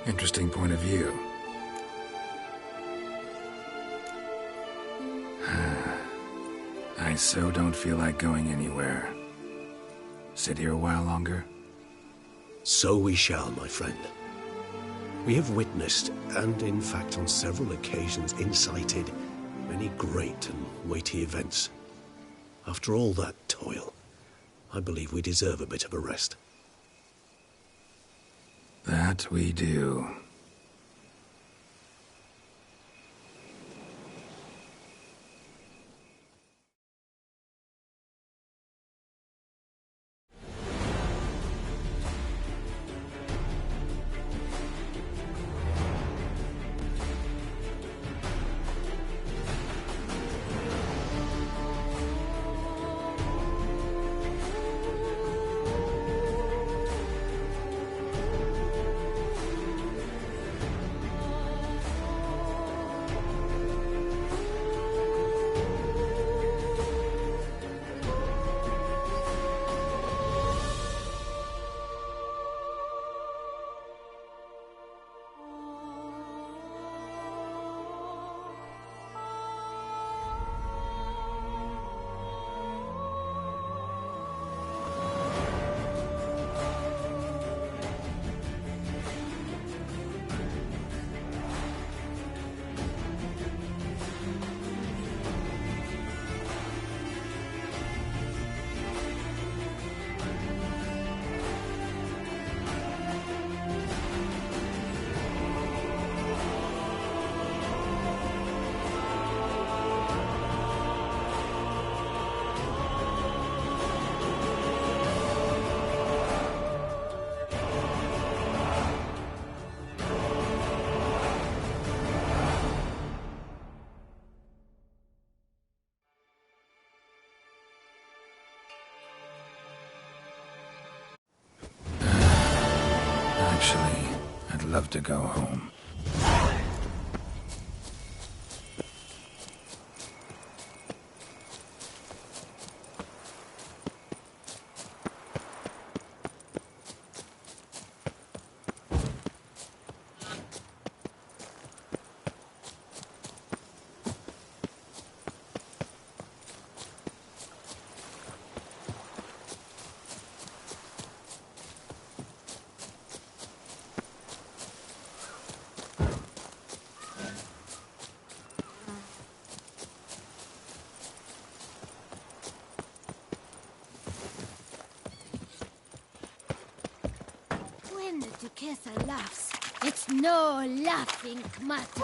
Interesting point of view. I so don't feel like going anywhere. Sit here a while longer? So we shall, my friend. We have witnessed, and in fact on several occasions incited, many great and weighty events. After all that toil, I believe we deserve a bit of a rest. That we do. Actually, I'd love to go home. When the Duquesa laughs, it's no laughing matter.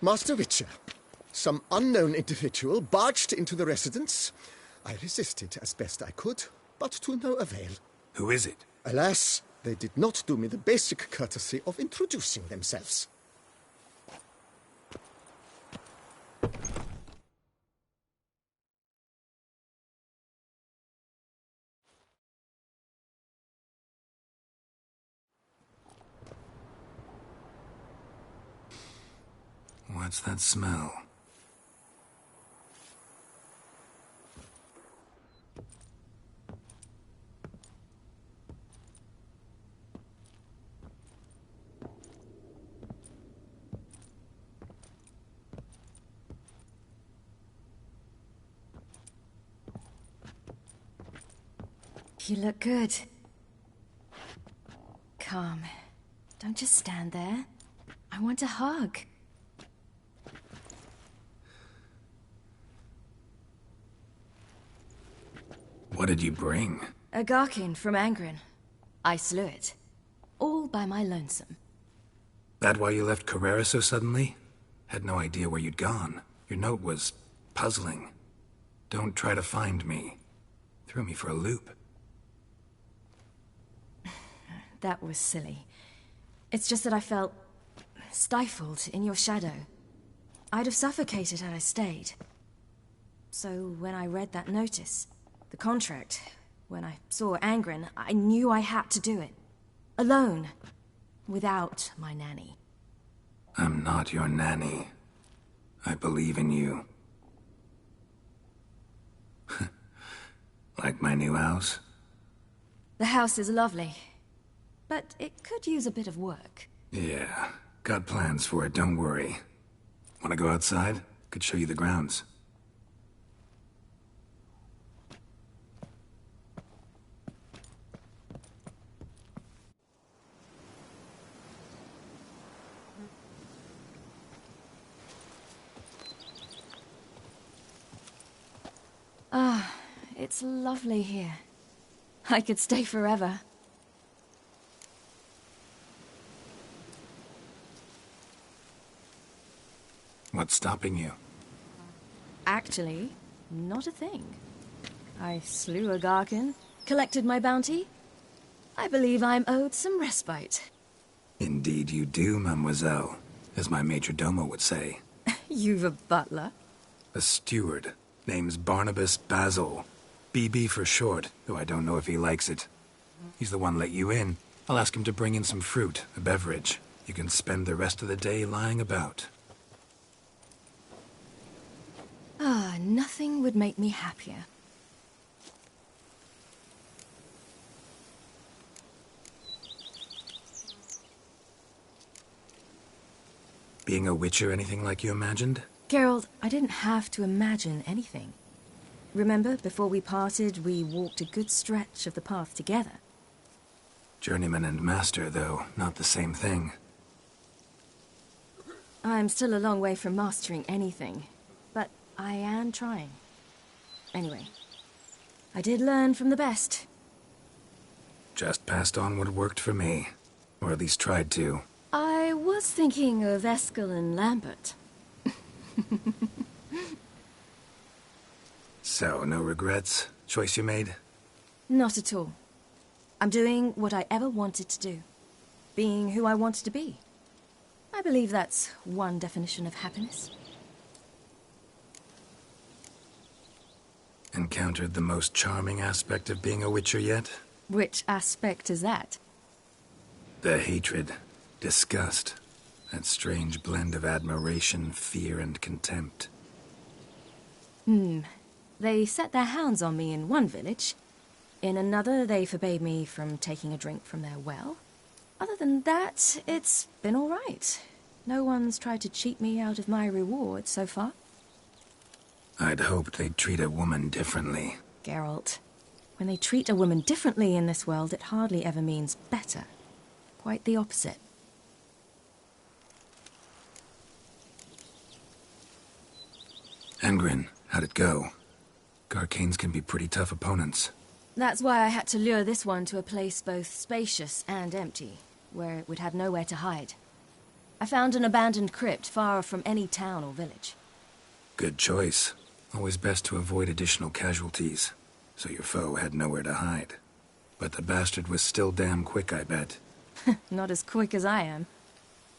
Master Witcher, some unknown individual barged into the residence. I resisted as best I could, but to no avail. Who is it? Alas, they did not do me the basic courtesy of introducing themselves. What's that smell? You look good. Calm. Don't just stand there. I want a hug. What did you bring? A Garkin from Angren. I slew it. All by my lonesome. That why you left Carrera so suddenly? Had no idea where you'd gone. Your note was puzzling. Don't try to find me. Threw me for a loop. That was silly. It's just that I felt stifled in your shadow. I'd have suffocated had I stayed. So when I read that notice, the contract, when I saw Angren, I knew I had to do it. Alone. Without my nanny. I'm not your nanny. I believe in you. Like my new house? The house is lovely, but it could use a bit of work. Yeah, got plans for it, don't worry. Wanna go outside? Could show you the grounds. Ah, it's lovely here. I could stay forever. What's stopping you? Actually, not a thing. I slew a Garkin, collected my bounty. I believe I'm owed some respite. Indeed you do, mademoiselle, as my major domo would say. You've a butler? A steward. Name's Barnabas Basil. BB for short, though I don't know if he likes it. He's the one let you in. I'll ask him to bring in some fruit, a beverage. you can spend the rest of the day lying about. Ah, nothing would make me happier. Being a witcher anything like you imagined? Geralt, I didn't have to imagine anything. Remember, before we parted, we walked a good stretch of the path together. Journeyman and master, though, not the same thing. I'm still a long way from mastering anything, but I am trying. Anyway, I did learn from the best. Just passed on what worked for me. Or at least tried to. I was thinking of Eskel and Lambert. So, no regrets? Choice you made? Not at all. I'm doing what I ever wanted to do. Being who I wanted to be. I believe that's one definition of happiness. Encountered the most charming aspect of being a witcher yet? Which aspect is that? The hatred, disgust, that strange blend of admiration, fear, and contempt. They set their hounds on me in one village. In another, they forbade me from taking a drink from their well. Other than that, it's been all right. No one's tried to cheat me out of my reward so far. I'd hoped they'd treat a woman differently. Geralt, when they treat a woman differently in this world, it hardly ever means better. Quite the opposite. Angren, how'd it go? Garcanes can be pretty tough opponents. That's why I had to lure this one to a place both spacious and empty, where it would have nowhere to hide. I found an abandoned crypt far from any town or village. Good choice. Always best to avoid additional casualties, so your foe had nowhere to hide. But the bastard was still damn quick, I bet. Not as quick as I am.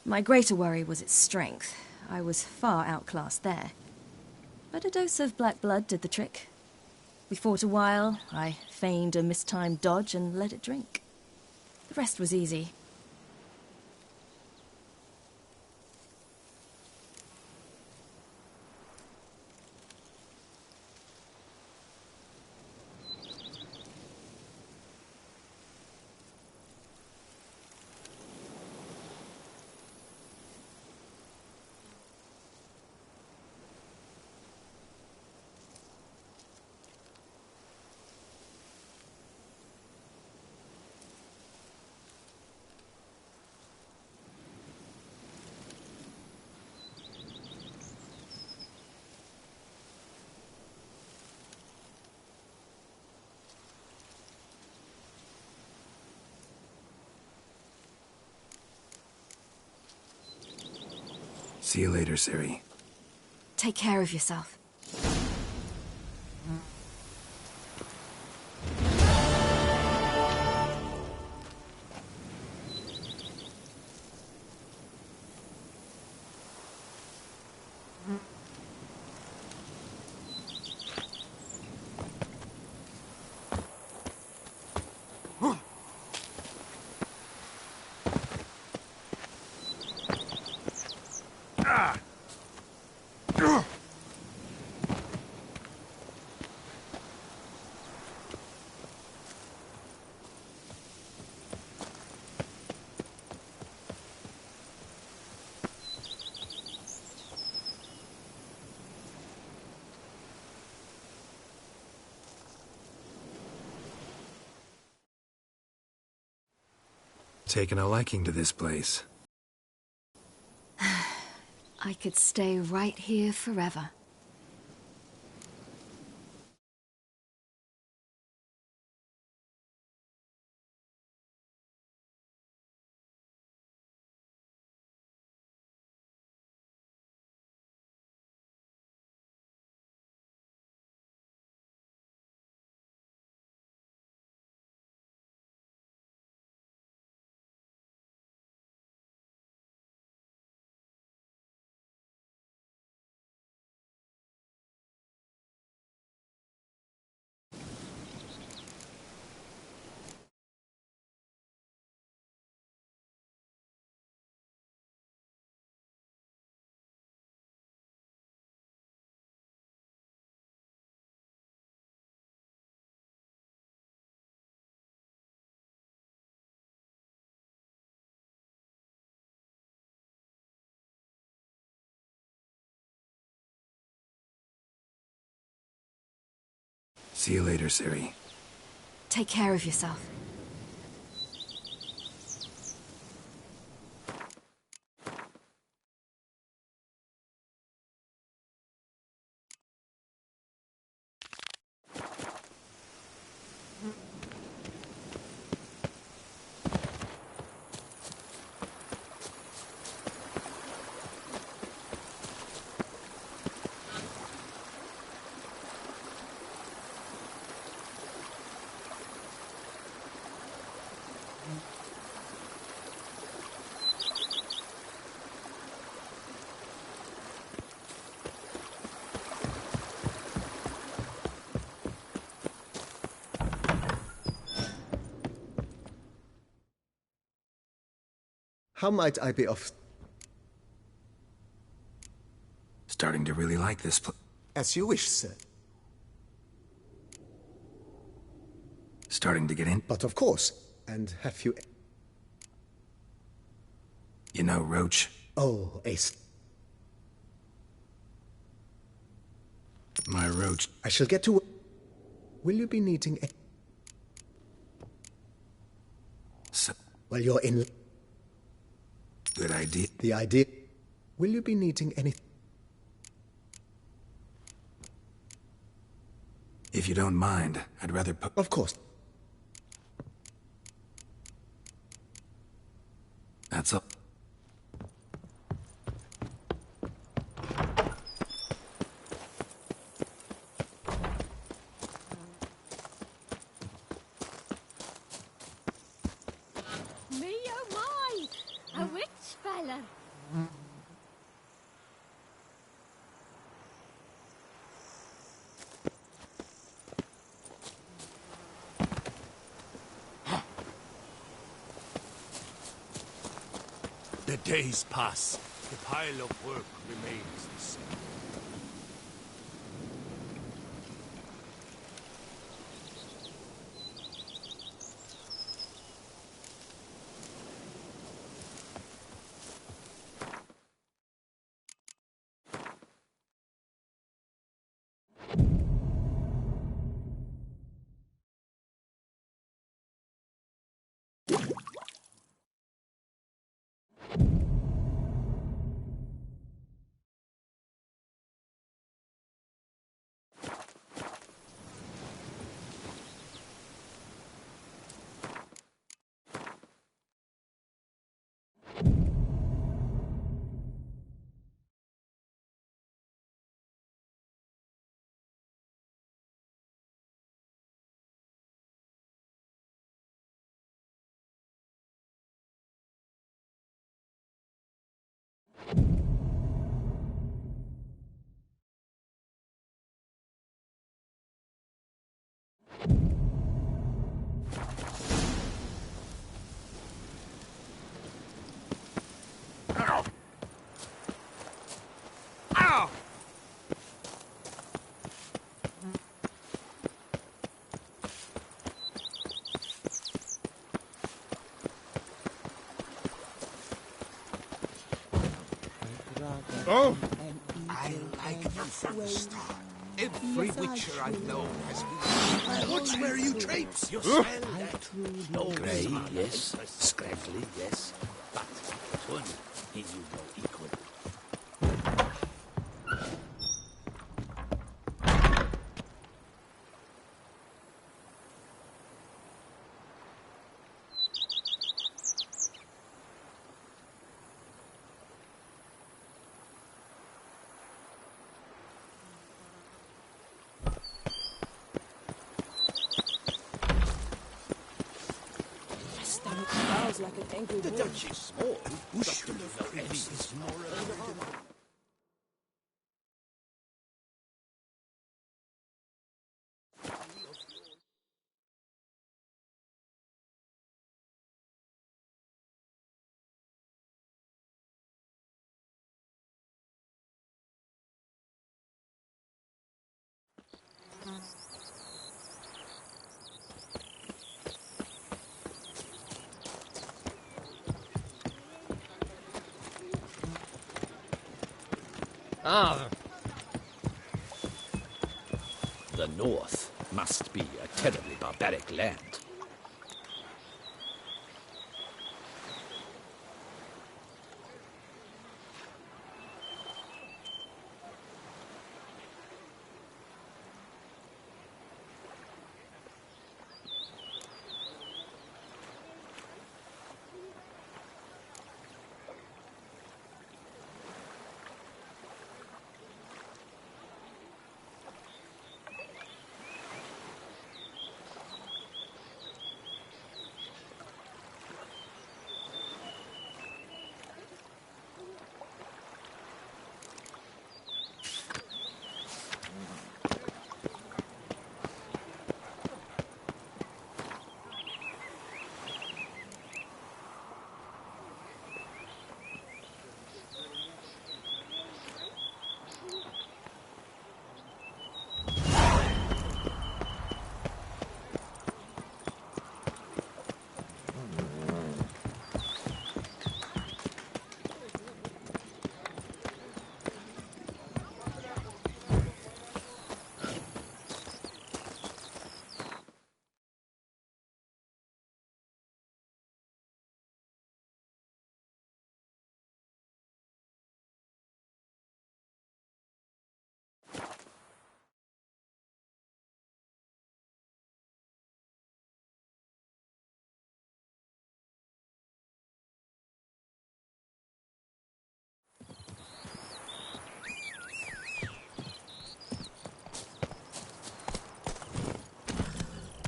My greater worry was its strength. I was far outclassed there. But a dose of black blood did the trick. We fought a while, I feigned a mistimed dodge and let it drink. The rest was easy. See you later, Ciri. Take care of yourself. Taken a liking to this place. I could stay right here forever. See you later, Ciri. Take care of yourself. How might I be of... Starting to really like this As you wish, sir. Starting to get in? But of course. And have you... You know, Roach. Oh, Ace. My Roach. I shall get to... Will you be needing a... Well, you're in... Good idea. The idea... Will you be needing anything? If you don't mind, I'd rather put... Of course. That's all. Me oh my! A witch fella. The days pass. The pile of work remains the same. Ow! Ow! Oh! I like you from the start. Every witcher I've known has been... Watch where you traipse! You smell that? Grey, yes. Scraggly, yes. But one in you no equal. Like an angry The wolf. Dutch is small. Bush no enemies is more than The North Must be a terribly barbaric land.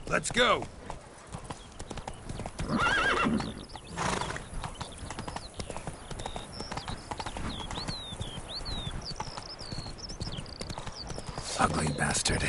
Let's go! Ugly bastard.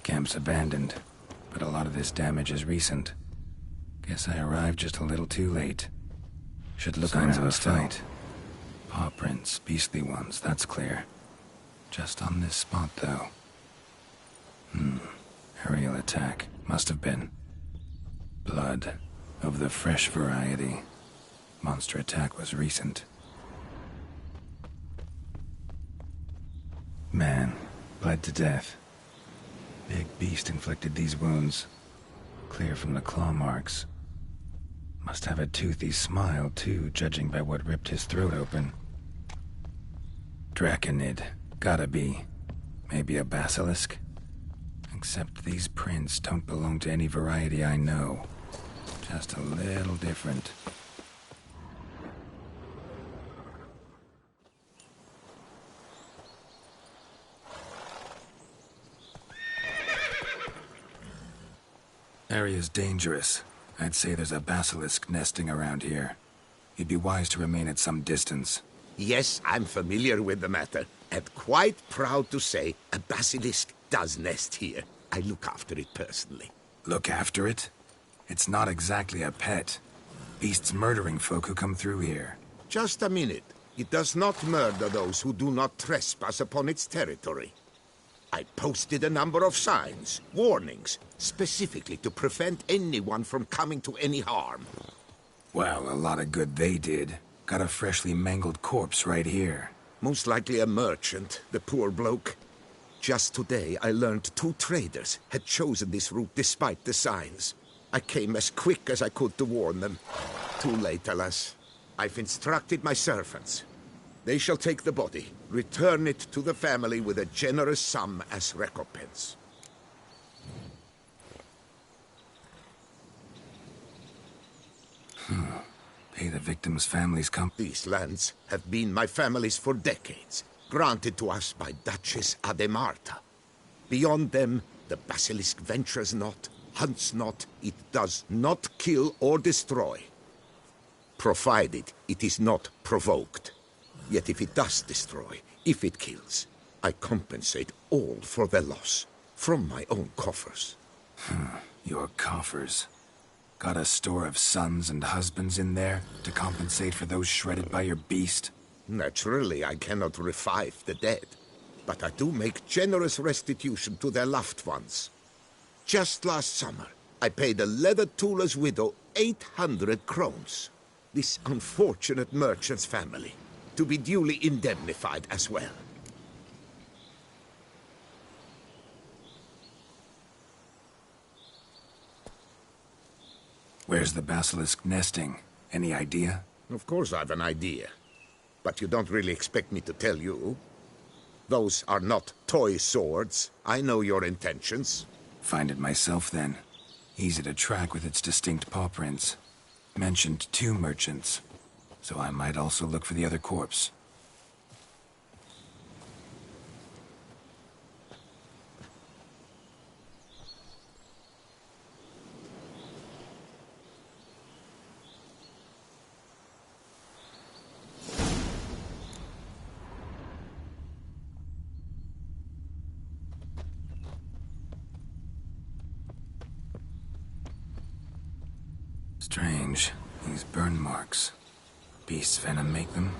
Camp's abandoned, but a lot of this damage is recent. Guess I arrived just a little too late. Should look around of a fight. Paw prints, beastly ones, that's clear. Just on this spot, though. Aerial attack. Must have been. Blood. Of the fresh variety. Monster attack was recent. Man. Bled to death. Big beast inflicted these wounds. Clear from the claw marks. Must have a toothy smile, too, judging by what ripped his throat open. Draconid. Gotta be. Maybe a basilisk? Except these prints don't belong to any variety I know. Just a little different. Area's dangerous. I'd say there's a basilisk nesting around here. You'd be wise to remain at some distance. Yes, I'm familiar with the matter, and quite proud to say a basilisk does nest here. I look after it personally. Look after it? It's not exactly a pet. Beast's murdering folk who come through here. Just a minute. It does not murder those who do not trespass upon its territory. I posted a number of signs, warnings, specifically to prevent anyone from coming to any harm. Well, a lot of good they did. Got a freshly mangled corpse right here. Most likely a merchant, the poor bloke. Just today, I learned 2 traders had chosen this route despite the signs. I came as quick as I could to warn them. Too late, alas. I've instructed my servants. They shall take the body, return it to the family with a generous sum as recompense. Pay the victims' families These lands have been my family's for decades, granted to us by Duchess Ademarta. Beyond them, the basilisk ventures not, hunts not, it does not kill or destroy. Provided it is not provoked. Yet if it does destroy, if it kills, I compensate all for their loss, from my own coffers. Your coffers. Got a store of sons and husbands in there to compensate for those shredded by your beast? Naturally, I cannot revive the dead, but I do make generous restitution to their loved ones. Just last summer, I paid a leather tooler's widow 800 crowns. This unfortunate merchant's family, to be duly indemnified as well. Where's the basilisk nesting? Any idea? Of course I've an idea. But you don't really expect me to tell you. Those are not toy swords. I know your intentions. Find it myself, then. Easy to track with its distinct paw prints. Mentioned 2 merchants, so I might also look for the other corpse. Strange. These burn marks. Beast's venom make them?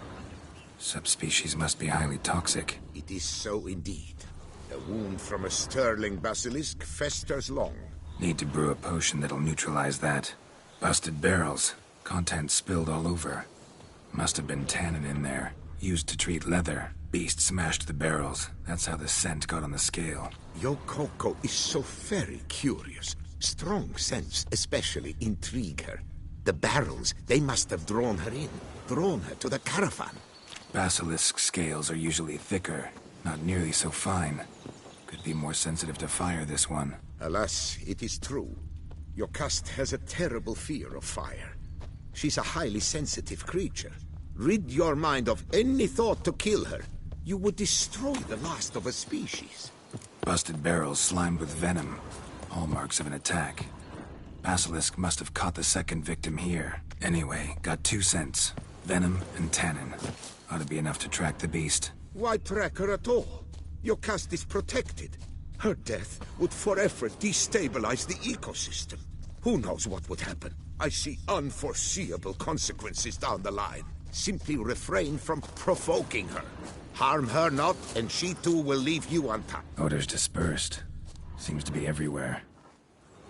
Subspecies must be highly toxic. It is so indeed. A wound from a sterling basilisk festers long. Need to brew a potion that'll neutralize that. Busted barrels. Contents spilled all over. Must have been tannin in there. Used to treat leather. Beast smashed the barrels. That's how the scent got on the scale. Yokoko is so very curious. Strong scents especially intrigue her. The barrels, they must have drawn her in. Drawn her to the caravan. Basilisk scales are usually thicker. Not nearly so fine. Could be more sensitive to fire, this one. Alas, it is true. Yokast has a terrible fear of fire. She's a highly sensitive creature. Rid your mind of any thought to kill her. You would destroy the last of a species. Busted barrels slimed with venom. Hallmarks of an attack. Basilisk must have caught the second victim here. Anyway, got 2 scents. Venom and tannin. Ought to be enough to track the beast. Why track her at all? Yokast is protected. Her death would forever destabilize the ecosystem. Who knows what would happen? I see unforeseeable consequences down the line. Simply refrain from provoking her. Harm her not, and she too will leave you untouched. Odors dispersed. Seems to be everywhere.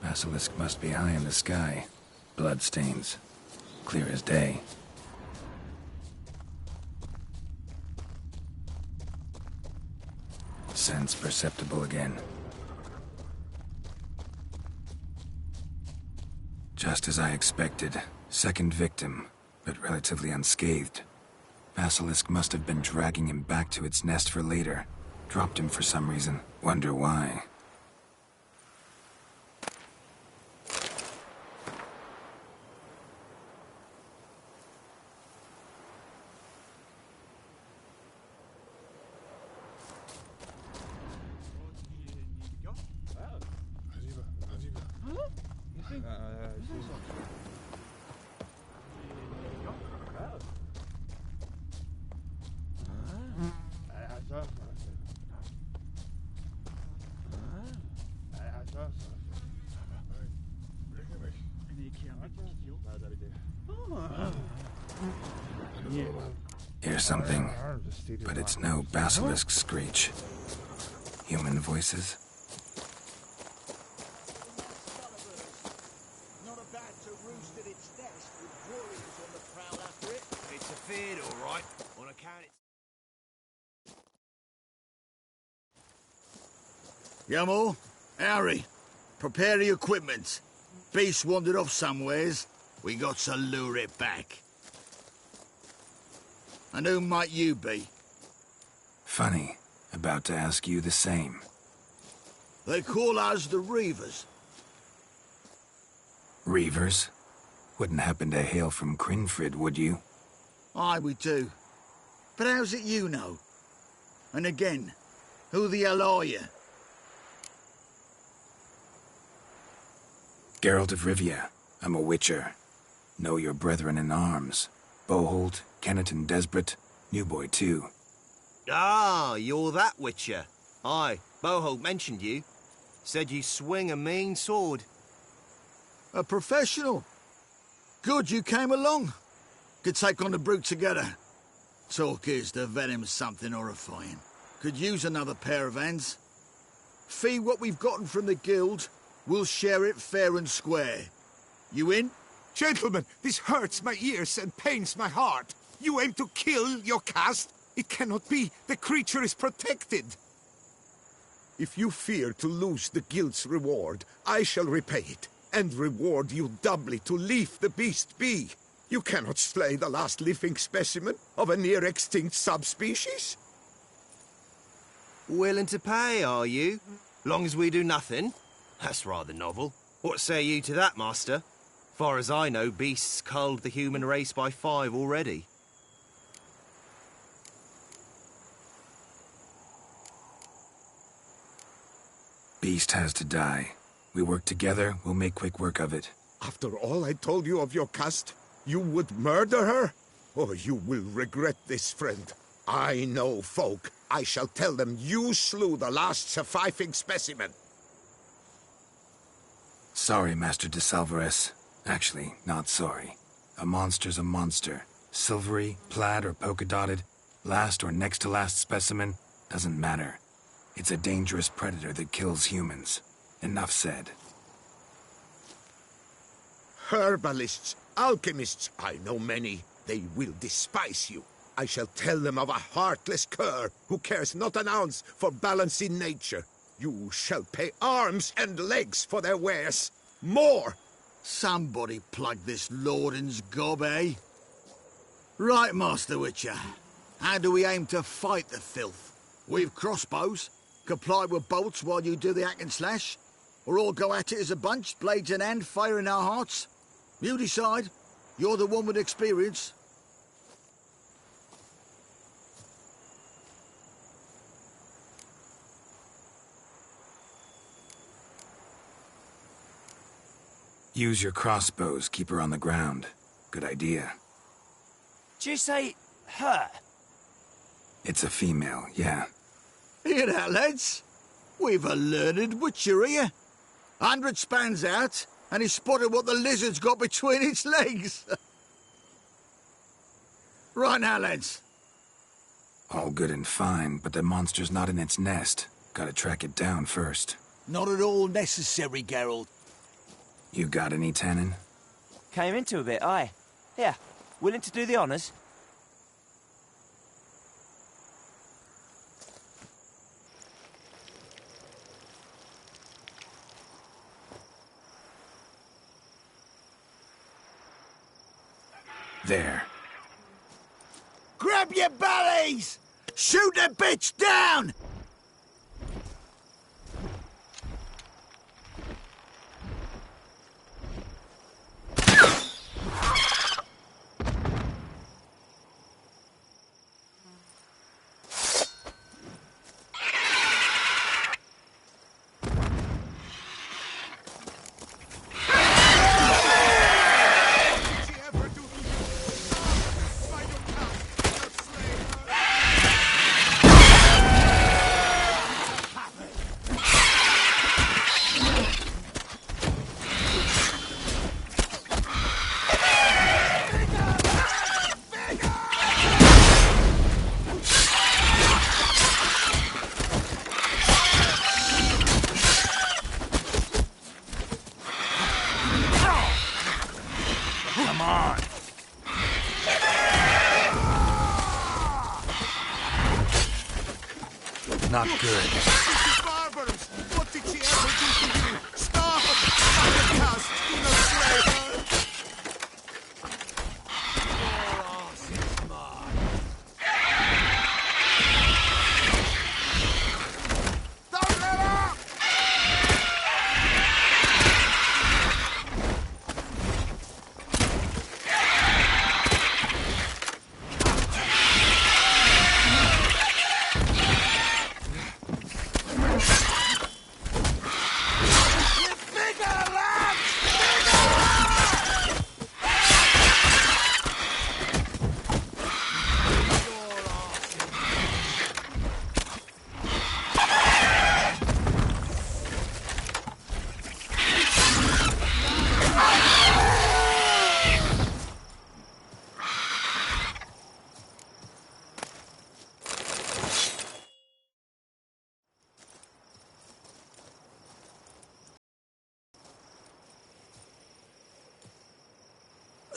Basilisk must be high in the sky. Bloodstains. Clear as day. Sense perceptible again. Just as I expected. Second victim, but relatively unscathed. Basilisk must have been dragging him back to its nest for later. Dropped him for some reason. Wonder why. Hear something, but it's no basilisk screech. Human voices? It's a feed, all right. On account Yamo, Harry, prepare the equipment. Beast wandered off somewheres. We got to lure it back. And who might you be? Funny. About to ask you the same. They call us the Reavers. Reavers? Wouldn't happen to hail from Crinfrid, would you? Aye, we do. But how's it you know? And again, who the hell are you? Geralt of Rivia. I'm a witcher. Know your brethren in arms. Boholt, Kennet and Desperate. New boy, too. Ah, you're that witcher. Aye, Boholt mentioned you. Said you swing a mean sword. A professional. Good you came along. Could take on the brute together. Talk is, the venom's something horrifying. Could use another pair of hands. Fee what we've gotten from the guild, we'll share it fair and square. You in? Gentlemen, this hurts my ears and pains my heart. You aim to kill your caste? It cannot be. The creature is protected. If you fear to lose the guild's reward, I shall repay it, and reward you doubly to leave the beast be. You cannot slay the last living specimen of a near-extinct subspecies. Willing to pay, are you? Long as we do nothing? That's rather novel. What say you to that, master? Far as I know, beasts culled the human race by 5 already. Beast has to die. We work together, we'll make quick work of it. After all I told you of your caste, you would murder her? Oh, you will regret this, friend. I know folk. I shall tell them you slew the last surviving specimen. Sorry, Master de Salvarez. Actually, not sorry. A monster's a monster. Silvery, plaid, or polka-dotted, last or next to last specimen, doesn't matter. It's a dangerous predator that kills humans. Enough said. Herbalists, alchemists, I know many. They will despise you. I shall tell them of a heartless cur who cares not an ounce for balance in nature. You shall pay arms and legs for their wares. More! Somebody plug this Lorden's gob, eh? Right, Master Witcher. How do we aim to fight the filth? We've crossbows. Comply with bolts while you do the hack and slash? Or all go at it as a bunch, blades in hand, fire in our hearts? You decide. You're the one with experience. Use your crossbows, keep her on the ground. Good idea. Did you say her? It's a female, yeah. Hear that, lads? We've a learned witcher here. 100 spans out, and he spotted what the lizard's got between its legs. Right now, lads. All good and fine, but the monster's not in its nest. Gotta track it down first. Not at all necessary, Geralt. You got any, Tannen? Came into a bit, aye. Here, willing to do the honours? There. Grab your bellies! Shoot the bitch down! Not good. Barbarous! What did she ever do to you? Stop! Fucking cast! Do not slay her! Don't let her!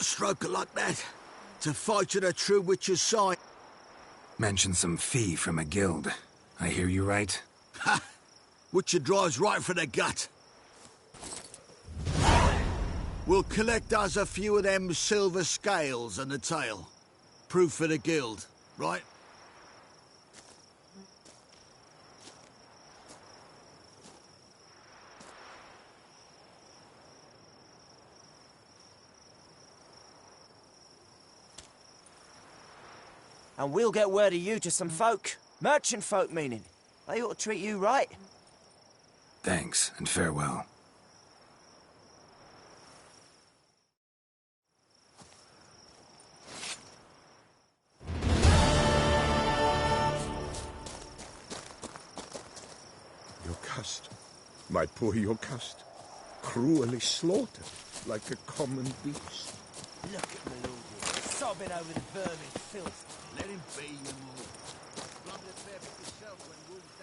a stroker like that. To fight at a true witcher's side. Mention some fee from a guild. I hear you right? Ha! Witcher drives right for the gut. We'll collect us a few of them silver scales and the tail. Proof for the guild, right? And we'll get word of you to some folk. Merchant folk, meaning. They ought to treat you right. Thanks, and farewell. Jocasta, my poor Jocasta, cruelly slaughtered like a common beast. Look at Melodia, sobbing over the vermin filth. Let him be, you more. Run the fair for yourself when wolves